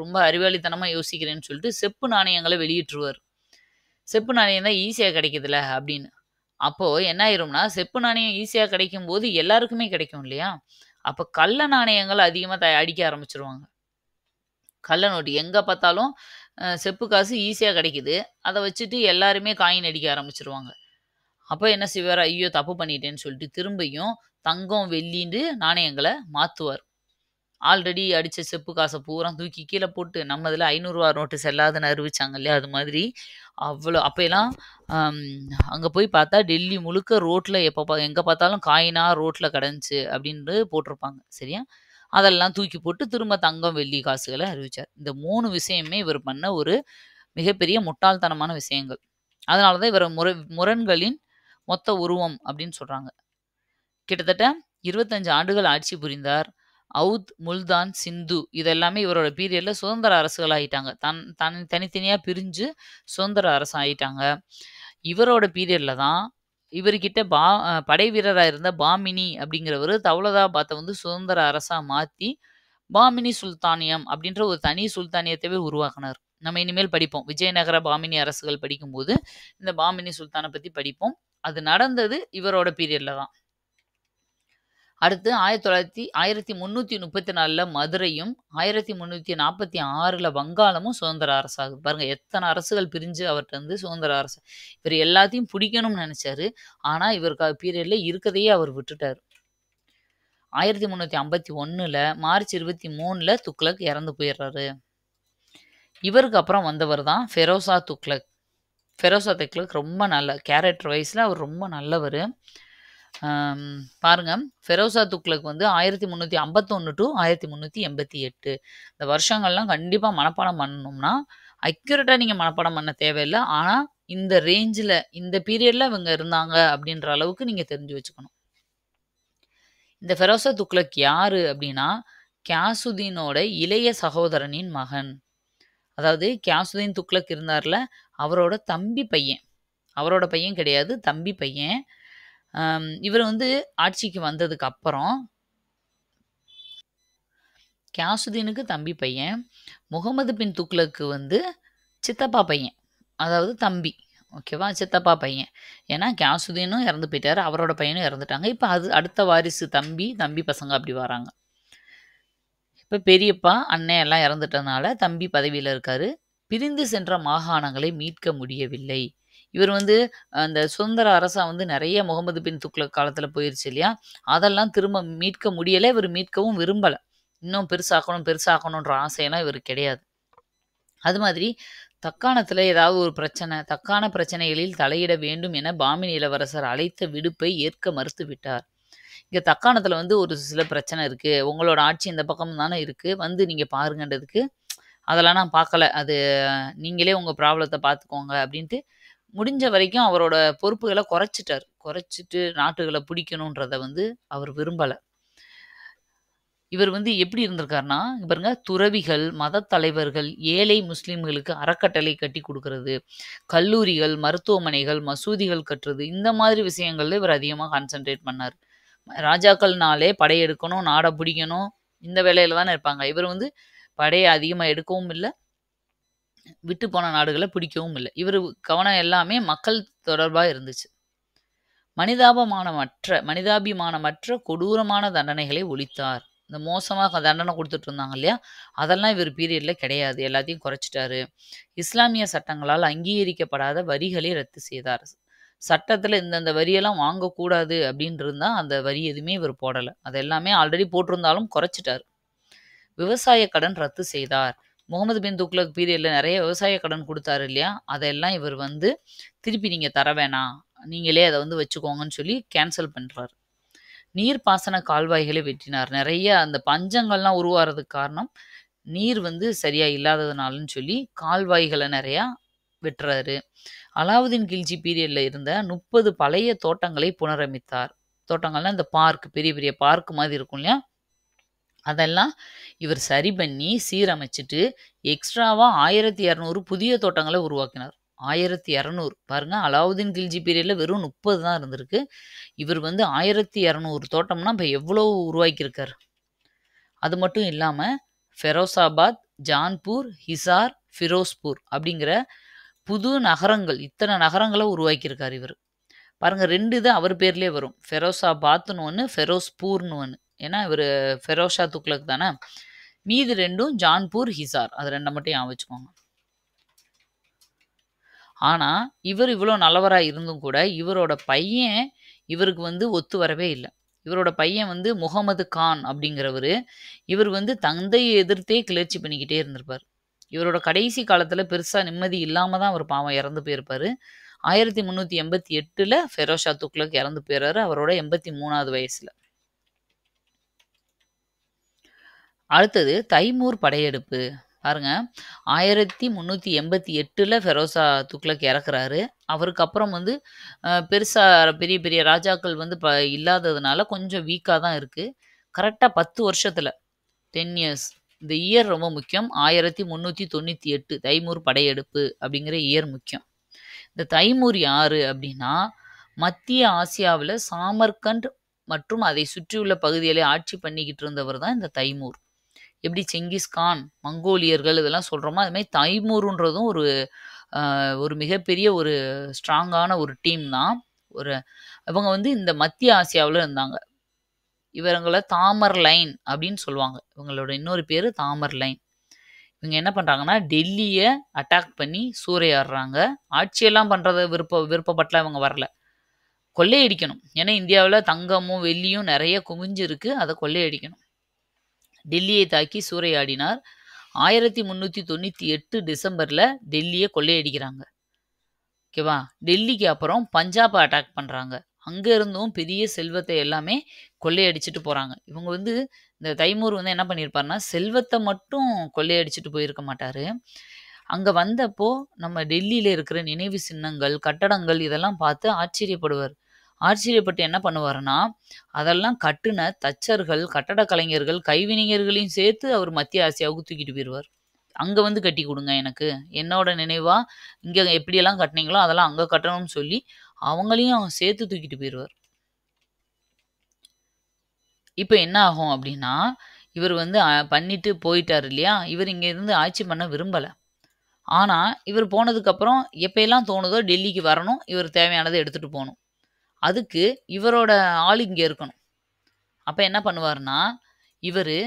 ரொம்ப அறிவாளித்தனமா யோசிக்கிறேன்னு சொல்லிட்டு செப்பு நாணயங்கள வெளியிட்டுருவாரு. செப்பு நாணயம் தான் ஈஸியா கிடைக்குதுல்ல அப்படின்னு. அப்போ என்ன ஆயிரும்னா, செப்பு நாணயம் ஈஸியா கிடைக்கும்போது எல்லாருக்குமே கிடைக்கும் இல்லையா? அப்ப கள்ள நாணயங்கள் அதிகமா அடிக்க ஆரம்பிச்சுருவாங்க. கள்ள நோட்டு எங்க பார்த்தாலும் செப்பு காசு ஈஸியா கிடைக்குது. அத வச்சுட்டு எல்லாருமே காயின் அடிக்க ஆரம்பிச்சுருவாங்க. அப்ப என்ன செய்வாரு, ஐயோ! தப்பு பண்ணிட்டேன்னு சொல்லிட்டு திரும்பியும் தங்கம், வெள்ளின்னு நாணயங்கள மாத்துவார். ஆல்ரெடி அடிச்ச செப்பு காச பூரா தூக்கி கீழ போட்டு, நம்ம இதுல ரூ. 500 நோட்டு செல்லாதுன்னு அறிவிச்சாங்க இல்லையா? அது மாதிரி அப்பயெல்லாம் அம் அங்க போய் பார்த்தா டெல்லி முழுக்க ரோட்ல எங்க பார்த்தாலும் காயினா ரோட்ல கிடந்துச்சு அப்படின்னு போட்டிருப்பாங்க. சரியா? அதெல்லாம் தூக்கி போட்டு திரும்ப தங்கம், வெள்ளி காசுகள அறிவிச்சார். இந்த 3 விஷயமே இவர் பண்ண ஒரு மிகப்பெரிய முட்டாள்தனமான விஷயங்கள். அதனால தான் இவர முரண்களின் மொத்த உருவம் அப்படின்னு சொல்றாங்க. கிட்டத்தட்ட 25 ஆண்டுகள் ஆட்சி புரிந்தார். அவுத், முல்தான், சிந்து இதெல்லாமே இவரோட பீரியட்ல சுதந்திர அரசுகள் ஆயிட்டாங்க. தனித்தனியா பிரிஞ்சு சுதந்திர அரசு ஆயிட்டாங்க. இவரோட பீரியட்ல தான் இவர்கிட்ட படை வீரரா இருந்த பாமினி அப்படிங்கிறவரு தௌலதாபாத்த வந்து சுதந்திர அரசா மாத்தி, பாமினி சுல்தானியம் அப்படின்ற ஒரு தனி சுல்தானியத்தவே உருவாக்குனார். நம்ம இனிமேல் படிப்போம். விஜயநகர பாமினி அரசுகள் படிக்கும்போது, இந்த பாமினி சுல்தான பத்தி படிப்போம். அது நடந்தது இவரோட பீரியட்ல தான். அடுத்து 1334ல மதுரையும், 1346ல வங்காளமும் சுதந்திர அரசாகுது. பாருங்க எத்தன அரசுகள் பிரிஞ்சு அவர்ட்ட இருந்து சுதந்திர அரசு. இவரு எல்லாத்தையும் பிடிக்கணும்னு நெனச்சாரு. ஆனா, இவருக்கு பீரியட்ல இருக்கதையே அவர் விட்டுட்டாரு. 1351ல மார்ச் 23ல துக்ளக் இறந்து போயிர்றாரு. இவருக்கு அப்புறம் வந்தவர் தான் ஃபெரோசா துக்ளக். ஃபெரோசா துக்ளக் ரொம்ப கேரக்டர் வைஸ்ல அவர் ரொம்ப நல்லவரு. பாருங்க ஃபெரோசா துக்ளக் வந்து 1351 டூ 1388 இந்த வருஷங்கள்லாம் கண்டிப்பா மனப்பாடம் பண்ணணும்னா, அக்யூரேட்டா நீங்க மனப்பாடம் பண்ண தேவையில்ல. ஆனா, இந்த ரேஞ்சுல இந்த பீரியட்ல இவங்க இருந்தாங்க அப்படின்ற அளவுக்கு நீங்க தெரிஞ்சு வச்சுக்கணும். இந்த ஃபெரோசா துக்ளக் யாரு அப்படின்னா, கியாசுதீனோட இளைய சகோதரனின் மகன். அதாவது கியாசுதீன் துக்ளக் இருந்தார்ல, அவரோட தம்பி பையன். அவரோட பையன் கிடையாது, தம்பி பையன். இவர் வந்து ஆட்சிக்கு வந்ததுக்கு அப்புறம் கியாசுதீனுக்கு தம்பி பையன். முகமது பின் துக்ளக்கு வந்து சித்தப்பா பையன். அதாவது தம்பி. ஓகேவா? சித்தப்பா பையன். ஏன்னா கியாசுதீனும் இறந்து போயிட்டாரு. அவரோட பையனும் இறந்துட்டாங்க. இப்ப அது அடுத்த வாரிசு தம்பி பசங்க அப்படி வராங்க. இப்ப பெரியப்பா, அண்ணன் எல்லாம் இறந்துட்டனால தம்பி பதவியில இருக்காரு. பிரிந்து சென்ற மாகாணங்களை மீட்க முடியவில்லை. இவர் வந்து அந்த சுதந்திர அரசா வந்து நெறைய முகமது பின் துக்ளக் காலத்துல போயிருச்சு இல்லையா? அதெல்லாம் திரும்ப மீட்க முடியல. இவரு மீட்கவும் விரும்பல. இன்னும் பெருசாக்கணுன்ற ஆசையெல்லாம் இவருக்கு கிடையாது. அது மாதிரி தக்காணத்துல ஏதாவது ஒரு பிரச்சனை, தக்காண பிரச்சனைகளில் தலையிட வேண்டும் என பாமினி இளவரசர் அழைத்த விடுப்பை ஏற்க மறுத்துவிட்டார். இங்க தக்காணத்துல வந்து ஒரு சில பிரச்சனை இருக்கு. உங்களோட ஆட்சி இந்த பக்கம் தானே இருக்கு. வந்து நீங்க பாருங்கன்றதுக்கு, அதெல்லாம் நான் பார்க்கல. அது நீங்களே உங்க ப்ராப்ளத்த பார்த்துக்கோங்க அப்டின்ட்டு, முடிஞ்ச வரைக்கும் அவரோட பொறுப்புகள குறைச்சுட்டாரு. குறைச்சுட்டு நாட்டுகள பிடிக்கணுன்றத வந்து அவர் விரும்பல. இவர் வந்து எப்படி இருந்திருக்காருன்னா, இங்க பாருங்க துறவிகள், மதத் தலைவர்கள், ஏழை முஸ்லிம்களுக்கு அறக்கட்டளை கட்டிக் குடுக்குறது, கல்லூரிகள், மருத்துவமனைகள், மசூதிகள் கட்டுறது, இந்த மாதிரி விஷயங்கள்ல இவர் அதிகமா கான்சன்ட்ரேட் பண்ணாரு. ராஜாக்கள்னாலே படையெடுக்கணும், நாட பிடிக்கணும், இந்த வேலையில தானே இருப்பாங்க. இவர் வந்து படைய அதிகமா எடுக்கவும் இல்ல, விட்டு போன நாடுகள பிடிக்கவும் இல்ல. இவரு கவனம் எல்லாமே மக்கள் தொடர்பா இருந்துச்சு. மனிதாபிமானமற்ற கொடூரமான தண்டனைகளை ஒழித்தார். இந்த மோசமா தண்டனை குடுத்துட்டு இருந்தாங்க இல்லையா? அதெல்லாம் இவர் பீரியட்ல கிடையாது. எல்லாத்தையும் குறைச்சுட்டாரு. இஸ்லாமிய சட்டங்களால் அங்கீகரிக்கப்படாத வரிகளை ரத்து செய்தார். சட்டத்துல இந்தந்த வரியெல்லாம் வாங்கக்கூடாது அப்படின்னு இருந்தா, அந்த வரி எதுவுமே இவர் போடல. அது எல்லாமே ஆல்ரெடி போட்டிருந்தாலும் குறைச்சுட்டாரு. விவசாய கடன் ரத்து செய்தார். முகமது பின் துக்ளக் பீரியட்ல நெறைய விவசாய கடன் குடுத்தாரு இல்லையா? அதெல்லாம் இவர் வந்து திருப்பி நீங்க தர வேணாம். நீங்களே அத வந்து வச்சுக்கோங்கன்னு சொல்லி கேன்சல் பண்றாரு. நீர்ப்பாசன கால்வாய்களை வெட்டினார். நெறைய அந்த பஞ்சங்கள்லாம் உருவாறதுக்கு காரணம், நீர் வந்து சரியா இல்லாததுனாலன்னு சொல்லி கால்வாய்கள நெறையா வெட்டுறாரு. அலாவுதீன் கில்ஜி பீரியட்ல இருந்த 30 பழைய தோட்டங்களை புனரமைத்தார். தோட்டங்கள்னா இந்த பார்க் பெரிய பெரிய பார்க் மாதிரி இருக்கும் இல்லையா? அதெல்லாம் இவர் சரி பண்ணி, சீரமைச்சுட்டு, எக்ஸ்ட்ராவா 1200 புதிய தோட்டங்கள உருவாக்கினார். 1200 பாருங்க, அலாவுதீன் கில்ஜி பீரியட்ல வெறும் 30 தான் இருந்திருக்கு. இவர் வந்து 1200 தோட்டம்னா, இப்ப எவ்வளோ உருவாக்கியிருக்காரு. அது மட்டும் இல்லாம, ஃபெரோசாபாத், ஜான்பூர், ஹிசார், ஃபிரோஸ்பூர் அப்படிங்கிற புது நகரங்கள், இத்தன நகரங்கள உருவாக்கியிருக்காரு இவரு. பாருங்க 2 இது அவர் பேர்லயே வரும். ஃபெரோசாபாத்ன்னு ஒண்ணு, ஃபெரோஸ்பூர்ன்னு ஒண்ணு. ஏன்னா இவரு ஃபெரோஷா துக்ளக் தானே. மீதி 2ம் ஜான்பூர், ஹிசார். அது 2 மட்டும் ஞாபகம் வச்சுக்கோங்க. ஆனா, இவர் இவ்ளோ நல்லவரா இருந்தும் கூட, இவரோட பையன் இவருக்கு வந்து ஒத்து வரவே இல்ல. இவரோட பையன் வந்து முகமது கான் அப்படிங்கிறவரு, இவர் வந்து தந்தைய எதிர்த்தே கிளர்ச்சி பண்ணிக்கிட்டே இருந்திருப்பாரு. இவரோட கடைசி காலத்துல பெருசா நிம்மதி இல்லாம தான் அவர் பாவம் இறந்து போயிருப்பாரு. 1388ல ஃபெரோஷா துக்ளக் இறந்து போயிறாரு. அவரோட 83வது வயசுல. அடுத்தது தைமூர் படையெடுப்பு. பாருங்க 1388ல ஃபெரோசா துக்ளக் இறக்குறாரு. அவருக்கு அப்புறம் வந்து பெருசா பெரிய பெரிய ராஜாக்கள் வந்து இல்லாததுனால கொஞ்சம் வீக்கா தான் இருக்கு. கரெக்ட்டா 10 வருஷத்துல 10 இயர்ஸ். இந்த இயர் ரொம்ப முக்கியம். 1398 தைமூர் படையெடுப்பு அப்படிங்கிற இயர் முக்கியம். இந்த தைமூர் யாரு அப்படின்னா, மத்திய ஆசியாவுல சாமர்கண்ட் மற்றும் அதை சுற்றியுள்ள பகுதிகளை ஆட்சி பண்ணிக்கிட்டு இருந்தவர் தான் இந்த தைமூர். எப்படி செங்கிஸ்கான், மங்கோலியர்கள் இதெல்லாம் சொல்றோமோ, அது மாரி தைமூருன்றதும் ஒரு மிகப்பெரிய ஒரு ஸ்ட்ராங்கான ஒரு டீம் தான். இவங்க வந்து இந்த மத்திய ஆசியாவுல இருந்தாங்க. இவங்கள தாமர் லைன் அப்படின்னு சொல்லுவாங்க. இவங்களோட இன்னொரு பேரு தாமர் லைன். இவங்க என்ன பண்றாங்கன்னா, டெல்லிய அட்டாக் பண்ணி சூறையாடுறாங்க. ஆட்சியெல்லாம் பண்றது விருப்பப்பட்டுலாம் இவங்க வரல. கொள்ளையடிக்கணும். ஏன்னா இந்தியாவுல தங்கமும், வெள்ளியும் நெறைய குவிஞ்சிருக்கு. அத கொள்ளையடிக்கணும். டெல்லியை தாக்கி சூறையாடினார். 1398 டிசம்பர்ல டெல்லிய கொள்ளையடிக்கிறாங்க. ஓகேவா? டெல்லிக்கு அப்புறம் பஞ்சாப அட்டாக் பண்றாங்க. அங்க இருந்தும் பெரிய செல்வத்தை எல்லாமே கொள்ளையடிச்சுட்டு போறாங்க. இவங்க வந்து இந்த தைமூர் வந்து என்ன பண்ணியிருப்பாருன்னா, செல்வத்த மட்டும் கொள்ளையடிச்சுட்டு போயிருக்க மாட்டாரு. அங்க வந்தப்போ நம்ம டெல்லியில இருக்கிற நினைவு சின்னங்கள், கட்டடங்கள் இதெல்லாம் பார்த்து ஆச்சரியப்படுவார். ஆச்சரியப்பட்டு என்ன பண்ணுவாருன்னா, அதெல்லாம் கட்டுன தச்சர்கள், கட்டடக் கலைஞர்கள், கைவினைஞர்களையும் சேர்த்து அவர் மத்திய ஆசியாவுக்கு தூக்கிட்டு போயிருவார். அங்க வந்து கட்டிக் குடுங்க எனக்கு. என்னோட நினைவா இங்க எப்படியெல்லாம் கட்டுனீங்களோ, அதெல்லாம் அங்க கட்டணும்னு சொல்லி, அவங்களையும் சேர்த்து தூக்கிட்டு போயிருவார். இப்ப என்ன ஆகும் அப்டின்னா, இவர் வந்து பண்ணிட்டு போயிட்டாரு இல்லையா? இவர் இங்க இருந்து ஆட்சி பண்ண விரும்பல. ஆனா, இவர் போனதுக்கப்புறம் எப்பயெல்லாம் தோணுதோ டெல்லிக்கு வரணும். இவர் தேவையானத எடுத்துட்டு போணும். அதுக்கு இவரோட ஆள் இங்க இருக்கணும். அப்ப என்ன பண்ணுவாருன்னா, இவரு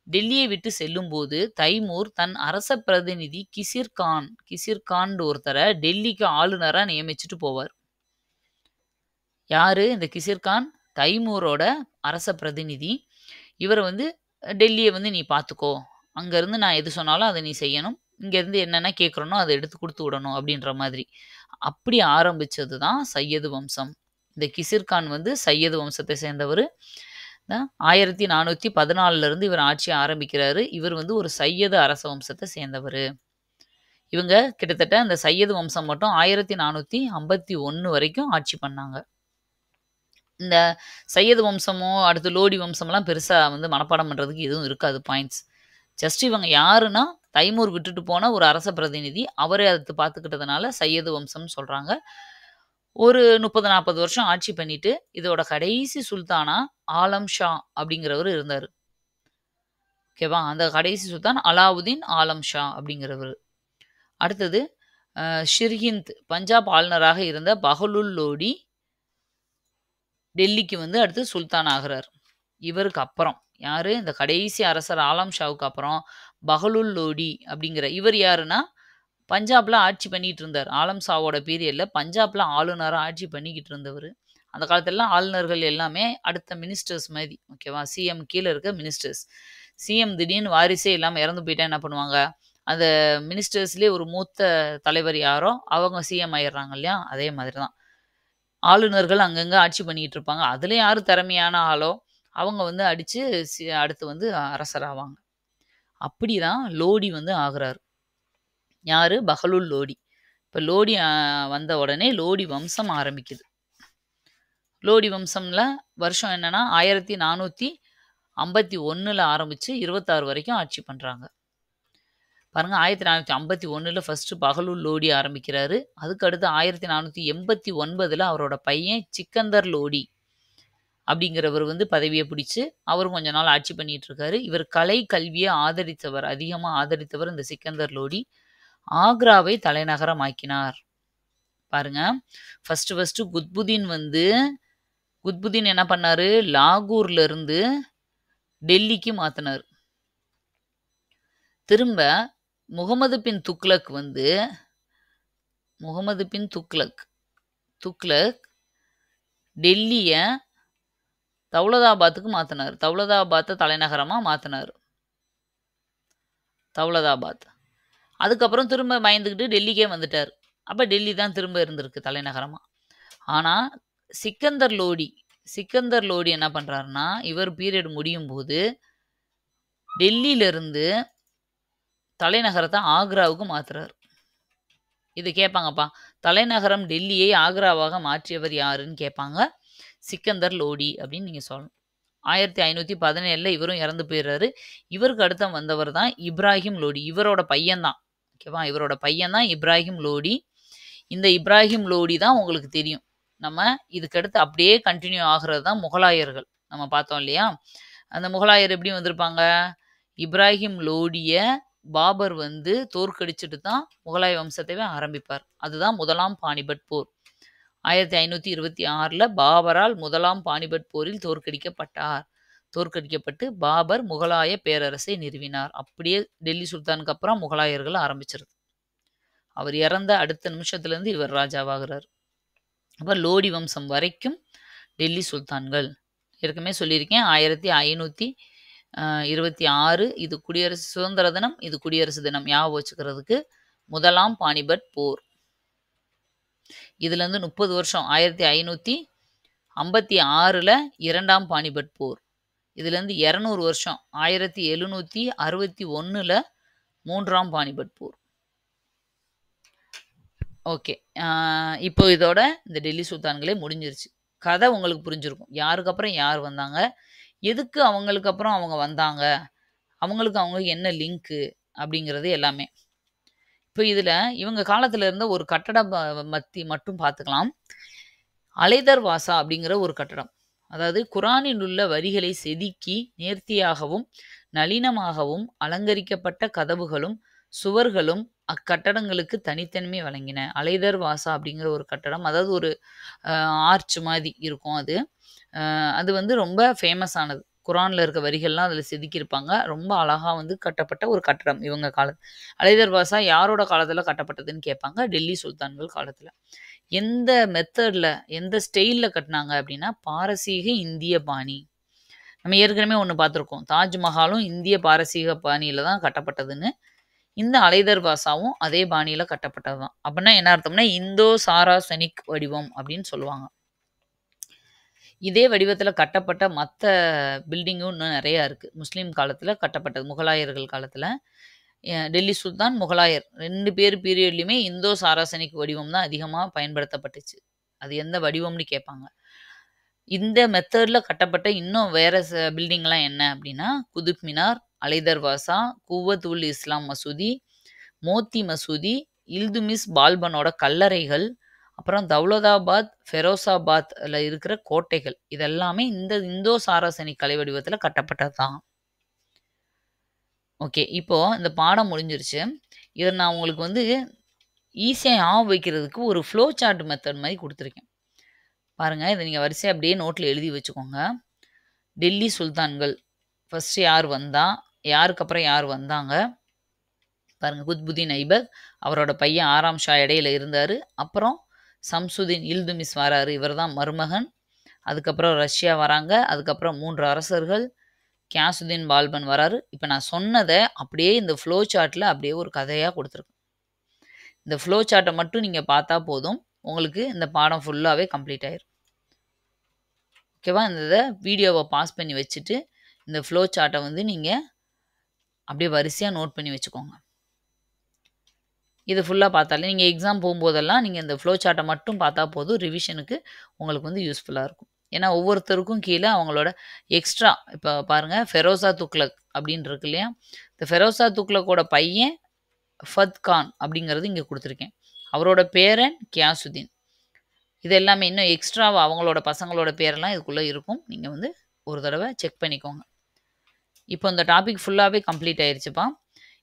டெல்லிய விட்டு செல்லும்போது, தைமூர் தன் அரச பிரதிநிதி கிசிர் கான்டு ஒருத்தர டெல்லிக்கு ஆளுநரா நியமிச்சுட்டு போவார். யாரு இந்த கிசிர் கான்? தைமூரோட அரச பிரதிநிதி. இவர வந்து டெல்லிய வந்து நீ பார்த்துக்கோ. அங்கருந்து நான் எது சொன்னாலும் அத நீ செய்யணும். இங்கேருந்து என்னென்ன கேட்குறனோ அத எடுத்து குடுத்து விடணும் அப்படின்ற மாதிரி. அப்படி ஆரம்பிச்சது தான் சையது வம்சம். இந்த கிசிர் கான் வந்து சையது வம்சத்தை சேர்ந்தவரு. 1414 இருந்து இவர் ஆட்சிய ஆரம்பிக்கிறாரு. இவர் வந்து ஒரு சையது அரச வம்சத்த சேர்ந்தவரு. இவங்க கிட்டத்தட்ட அந்த சையது வம்சம் மட்டும் 1451 வரைக்கும் ஆட்சி பண்ணாங்க. இந்த சையது வம்சமோ, அடுத்து லோடி வம்சம்லாம் பெருசா வந்து மனப்பாடம் பண்றதுக்கு எதுவும் இருக்காது பாயிண்ட்ஸ். ஜஸ்ட் இவங்க யாருன்னா, தைமூர் விட்டுட்டு போன ஒரு அரச பிரதிநிதி. அவரே அடுத்து பார்த்துக்கிட்டதுனால சையது வம்சம்னு சொல்றாங்க. ஒரு 30, 40 வருஷம் ஆட்சி பண்ணிட்டு, இதோட கடைசி சுல்தானா ஆலம் ஷா அப்படிங்கிறவரு இருந்தாரு. ஓகேவா? அந்த கடைசி சுல்தான் அலாவுதீன் ஆலம் ஷா அப்படிங்கிறவரு. அடுத்தது ஷிர்ஹிந்த் பஞ்சாப் ஆளுநராக இருந்த பஹலுல் லோடி டெல்லிக்கு வந்து அடுத்து சுல்தான் ஆகுறார். இவருக்கு அப்புறம் யாரு? இந்த கடைசி அரசர் ஆலம் ஷாவுக்கு அப்புறம் பஹலுல் லோடி அப்படிங்கிற இவர் யாருன்னா, பஞ்சாப்ல ஆட்சி பண்ணிட்டு இருந்தார். ஆலம் ஷாவோட பீரியட்ல பஞ்சாப்ல ஆளுநரா ஆட்சி பண்ணிக்கிட்டு இருந்தவரு. அந்த காலத்துலலாம் ஆளுநர்கள் எல்லாமே அடுத்த மினிஸ்டர்ஸ் மாரி. ஓகேவா? சிஎம் கீழ இருக்க மினிஸ்டர்ஸ். சிஎம் திடீர்னு வாரிசே இல்லாம இறந்து போயிட்டா என்ன பண்ணுவாங்க? அந்த மினிஸ்டர்ஸ்லயே ஒரு மூத்த தலைவர் யாரோ, அவங்க சிஎம் ஆயிடுறாங்க இல்லையா? அதே மாதிரி தான். ஆளுநர்கள் அங்கங்க ஆட்சி பண்ணிட்டு இருப்பாங்க. அதுல யாரு திறமையான ஆளோ, அவங்க வந்து அடிச்சு அடுத்து வந்து அரசராவாங்க. அப்படிதான் லோடி வந்து ஆகுறாரு. யாரு? பஹலுல் லோடி. இப்ப லோடி வந்த உடனே லோடி வம்சம் ஆரம்பிக்குது. லோடி வம்சம்ல வருஷம் என்னன்னா 1451ல ஆரம்பிச்சு 26 வரைக்கும் ஆட்சி பண்றாங்க. பாருங்க 1451ல ஃபர்ஸ்ட் பஹலுல் லோடி ஆரம்பிக்கிறாரு. அதுக்கு அடுத்து 1489ல அவரோட பையன் சிக்கந்தர் லோடி அப்படிங்கிறவர் வந்து பதவியை பிடிச்சு அவரும் கொஞ்ச நாள் ஆட்சி பண்ணிட்டு இருக்காரு. இவர் கலை கல்வியை ஆதரித்தவர், அதிகமா ஆதரித்தவர் இந்த சிக்கந்தர் லோடி. ஆக்ராவை தலைநகரமாக்கினார். பாருங்க ஃபர்ஸ்ட் குத்புதீன் என்ன பண்ணாரு? லாகூர்ல இருந்து டெல்லிக்கு மாத்தினார். திரும்ப முகமது பின் துக்ளக் டெல்லிய தௌலதாபாத்துக்கு மாத்தினார். தௌலதாபாத்தை தலைநகரமா மாத்தினார். தௌலதாபாத். அதுக்கப்புறம் திரும்ப பயந்துக்கிட்டு டெல்லிக்கே வந்துட்டார். அப்ப டெல்லி தான் திரும்ப இருந்திருக்கு தலைநகரமா. ஆனா சிக்கந்தர் லோடி என்ன பண்றாருன்னா, இவர் பீரியட் முடியும் போது டெல்லியில இருந்து தலைநகரத்தை ஆக்ராவுக்கு மாத்துறாரு. இது கேட்பாங்கப்பா, தலைநகரம் டெல்லியை ஆக்ராவாக மாற்றியவர் யாருன்னு கேட்பாங்க. சிக்கந்தர் லோடி அப்படின்னு நீங்க சொல்லணும். 1517ல இவரும் இறந்து போயிடுறாரு. இவருக்கு அடுத்த வந்தவர் தான் இப்ராஹிம் லோடி. இவரோட பையன் தான். ஓகேவா? இவரோட பையன் தான் இப்ராஹிம் லோடி. இந்த இப்ராஹிம் லோடி தான் உங்களுக்கு தெரியும். நம்ம இதுக்கடுத்து அப்படியே கண்டினியூ ஆகிறது தான் முகலாயர்கள். நம்ம பார்த்தோம் இல்லையா? அந்த முகலாயர் எப்படி வந்திருப்பாங்க? இப்ராஹிம் லோடிய பாபர் வந்து தோற்கடிச்சிட்டு தான் முகலாய வம்சத்தைவே ஆரம்பிப்பார். அதுதான் முதலாம் பானிபட் போர். 1526ல பாபரால் முதலாம் பானிபட் போரில் தோற்கடிக்கப்பட்டு பாபர் முகலாய பேரரசை நிறுவினார். அப்படியே டெல்லி சுல்தானுக்கு அப்புறம் முகலாயர்கள் ஆரம்பிச்சிருது. அவர் இறந்த அடுத்த நிமிஷத்துல இருந்து இவர் ராஜாவாகிறார். அப்ப லோடி வம்சம் வரைக்கும் டெல்லி சுல்தான்கள். ஏற்கனவே சொல்லியிருக்கேன் 1526 இது குடியரசு சுதந்திர தினம், இது குடியரசு தினம் ஞாபகம் வச்சுக்கிறதுக்கு. முதலாம் பானிபட் போர். இதுல இருந்து 30 வருஷம் 1556ல இரண்டாம் பானிபட் போர். இதுல இருந்து 200 வருஷம் 1761ல மூன்றாம் பானிபட் போர். ஓகே, இப்போ இதோட இந்த டெல்லி சுல்தான்களே முடிஞ்சிருச்சு. கதை உங்களுக்கு புரிஞ்சிருக்கும். யாருக்கு அப்புறம் யார் வந்தாங்க, எதுக்கு அவங்களுக்கு அப்புறம் அவங்க வந்தாங்க, அவங்களுக்கு என்ன லிங்க்கு அப்படிங்கிறது எல்லாமே. இப்போ இதில் இவங்க காலத்தில் இருந்த ஒரு கட்டட மட்டும் பார்த்துக்கலாம். அலைதர் வாசா அப்படிங்கிற ஒரு கட்டடம். அதாவது குரானில் உள்ள வரிகளை செதுக்கி நேர்த்தியாகவும் நளினமாகவும் அலங்கரிக்கப்பட்ட கதவுகளும் சுவர்களும் அக்கட்டடங்களுக்கு தனித்தன்மை வழங்கின. அலைதர் வாசா அப்படிங்கிற ஒரு கட்டடம், அதாவது ஒரு ஆர்ச் மாதிரி இருக்கும். அது வந்து ரொம்ப ஃபேமஸானது. குரானில் இருக்க வரிகள்லாம் அதில் செதுக்கியிருப்பாங்க. ரொம்ப அழகாக வந்து கட்டப்பட்ட ஒரு கட்டடம் இவங்க காலத்தில். அலைதர் வாசா யாரோட காலத்தில் கட்டப்பட்டதுன்னு கேட்பாங்க. டெல்லி சுல்தான்கள் காலத்தில். எந்த மெத்தடில் எந்த ஸ்டைலில் கட்டினாங்க அப்படின்னா பாரசீக இந்திய பாணி. நம்ம ஏற்கனவே ஒன்று பார்த்துருக்கோம், தாஜ்மஹாலும் இந்திய பாரசீக பாணியில் தான் கட்டப்பட்டதுன்னு. இந்த அலைதர் வாசாவும் அதே பாணியில் கட்டப்பட்டது தான். அப்படின்னா என்ன அர்த்தம்னா இந்தோ சாராசனிக் வடிவம் அப்படின்னு சொல்லுவாங்க. இதே வடிவத்துல கட்டப்பட்ட மத்த பில்டிங்கும் இன்னும் நெறையா இருக்கு. முஸ்லீம் காலத்துல கட்டப்பட்டது. முகலாயர்கள் காலத்துல. டெல்லி சுல்தான், முகலாயர் 2 பேர் பீரியட்லயுமே இந்தோ சாராசனிக் வடிவம் தான் அதிகமா பயன்படுத்தப்பட்டுச்சு. அது எந்த வடிவம்னு கேட்பாங்க. இந்த மெத்தட்ல கட்டப்பட்ட இன்னும் வேற பில்டிங்லாம் என்ன அப்டின்னா, குதுப் மினார், அலை தர்வாசா, குவ்வத் உல் இஸ்லாம் மசூதி, மோத்தி மசூதி, இல்துமிஸ் பால்பனோட கல்லறைகள், அப்புறம் தௌலதாபாத், ஃபெரோசாபாத்ல இருக்கிற கோட்டைகள். இதெல்லாமே இந்த இந்தோ சாராசனிக் கலை வடிவத்துல கட்டப்பட்டது தான். ஓகே. இப்போ இந்த பாடம் முடிஞ்சிருச்சு. இத நான் உங்களுக்கு வந்து ஈஸியா ஞாபகம் வைக்கிறதுக்கு ஒரு ஃப்ளோ சார்ட் மெத்தட் மாரி குடுத்துருக்கேன். பாருங்க, இத நீங்க வரிசையா அப்படியே நோட்ல எழுதி வச்சுக்கோங்க. டெல்லி சுல்தான்கள். ஃபர்ஸ்ட் யார் வந்தா? யாருக்கு அப்புறம் யார் வந்தாங்க? பாருங்க, குத்புதீன் ஐபக், அவரோட பையன் 6ஆம் ஷா இடையில இருந்தாரு. அப்புறம் சம்சுதீன் இல்துமிஸ் வராரு. இவர் தான் மருமகன். அதுக்கப்புறம் ரஷ்யா வராங்க. அதுக்கப்புறம் 3 அரசர்கள். கியாசுதீன் பால்பன் வராரு. இப்ப நான் சொன்னத அப்படியே இந்த ஃப்ளோ சார்ட்ல அப்படியே ஒரு கதையா குடுத்துருக்கேன். இந்த ஃப்ளோ சார்ட்ட மட்டும் நீங்க பார்த்தா போதும். உங்களுக்கு இந்த பாடம் ஃபுல்லாவே கம்ப்ளீட் ஆயிரும். ஓகேவா? இந்த வீடியோவ பாஸ் பண்ணி வச்சுட்டு, இந்த ஃப்ளோ சார்ட்ட வந்து நீங்க அப்படியே வரிசையா நோட் பண்ணி வச்சுக்கோங்க. இது ஃபுல்லா பார்த்தாலே நீங்க எக்ஸாம் போம்போதெல்லாம் நீங்க இந்த ஃப்ளோ சார்ட்ட மட்டும் பார்த்தா போதும். ரிவிஷனுக்கு உங்களுக்கு வந்து யூஸ்ஃபுல்லா இருக்கும். ஏன்னா ஒவ்வொருத்தருக்கும் கீழ அவங்களோட எக்ஸ்ட்ரா இப்ப பாருங்க, ஃபெரோசா துக்ளக் அப்படின்னு இருக்கு இல்லையா? இந்த ஃபெரோசா துக்ளக்கோட பையன் ஃபத் கான் அப்படிங்கிறது இங்க குடுத்துருக்கேன். அவரோட பேரன் கியாசுதீன். இது எல்லாமே இன்னும் எக்ஸ்ட்ராவா அவங்களோட பசங்களோட பேரெல்லாம் இதுக்குள்ள இருக்கும். நீங்க வந்து ஒரு தடவ செக் பண்ணிக்கோங்க. இப்போ இந்த டாபிக் ஃபுல்லாவே கம்ப்ளீட் ஆயிருச்சுப்பா.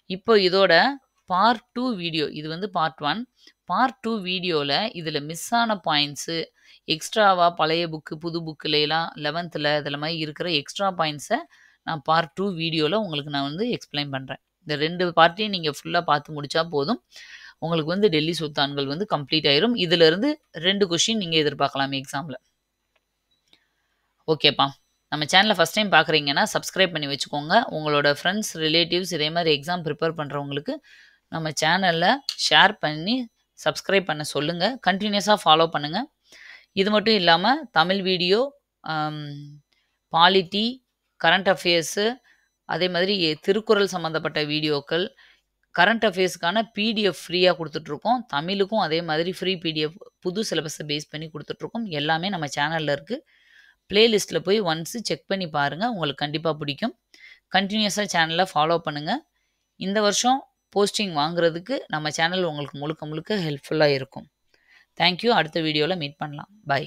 இப்போ இதோட பார்ட் 2 வீடியோ. இது வந்து பார்ட் 1. பார்ட் 2 வீடியோல இதுல மிஸ் ஆன பாயிண்ட்ஸு, எக்ஸ்ட்ராவா பழைய புக்கு, புது புக்குலலாம் 11ல இதுல மாரி இருக்கிற எக்ஸ்ட்ரா பாயிண்ட்ஸ நான் பார்ட் 2 வீடியோல உங்களுக்கு நான் வந்து எக்ஸ்ப்ளைன் பண்றேன். இந்த 2 பார்ட்டையும் நீங்க ஃபுல்லா பார்த்து முடிச்சா போதும். உங்களுக்கு வந்து டெல்லி சுல்தான்கள் வந்து கம்ப்ளீட் ஆயிரும். இதிலிருந்து 2 கொஸ்டின் நீங்க எதிர்பார்க்கலாம் எக்ஸாம்ல. ஓகேப்பா. நம்ம சேனல ஃபர்ஸ்ட் டைம் பார்க்குறீங்கன்னா, சப்ஸ்கிரைப் பண்ணி வச்சுக்கோங்க. உங்களோட ஃப்ரெண்ட்ஸ், ரிலேட்டிவ்ஸ் இதே மாரி எக்ஸாம் ப்ரிப்பேர் பண்றவங்களுக்கு நம்ம சேனல்ல ஷேர் பண்ணி சப்ஸ்கிரைப் பண்ண சொல்லுங்க. கன்டினியூஸா ஃபாலோ பண்ணுங்க. இது மட்டும் இல்லாம தமிழ் வீடியோ, அம் பாலிட்டி, கரண்ட் அஃபேர்ஸு, அதே மாதிரி திருக்குறள் சம்மந்தப்பட்ட வீடியோக்கள், கரண்ட் அஃபேர்ஸ்க்கான பிடிஎஃப் ஃப்ரீயா குடுத்துட்ருக்கோம். தமிழுக்கும் அதே மாதிரி ஃப்ரீ பிடிஎஃப் புது சிலபஸ பேஸ் பண்ணி குடுத்துட்ருக்கோம். எல்லாமே நம்ம சேனல்ல இருக்கு. பிளேலிஸ்ட்ல போய் ஒன்ஸ் செக் பண்ணி பாருங்க. உங்களுக்கு கண்டிப்பா பிடிக்கும். கன்டினியூஸா சேனல ஃபாலோ பண்ணுங்க. இந்த வருஷம் போஸ்டிங் வாங்குறதுக்கு நம்ம சேனல் உங்களுக்கு முழுக்க முழுக்க ஹெல்ப்ஃபுல்லா இருக்கும். Thank you. அடுத்த வீடியோல மீட் பண்ணலாம். பை.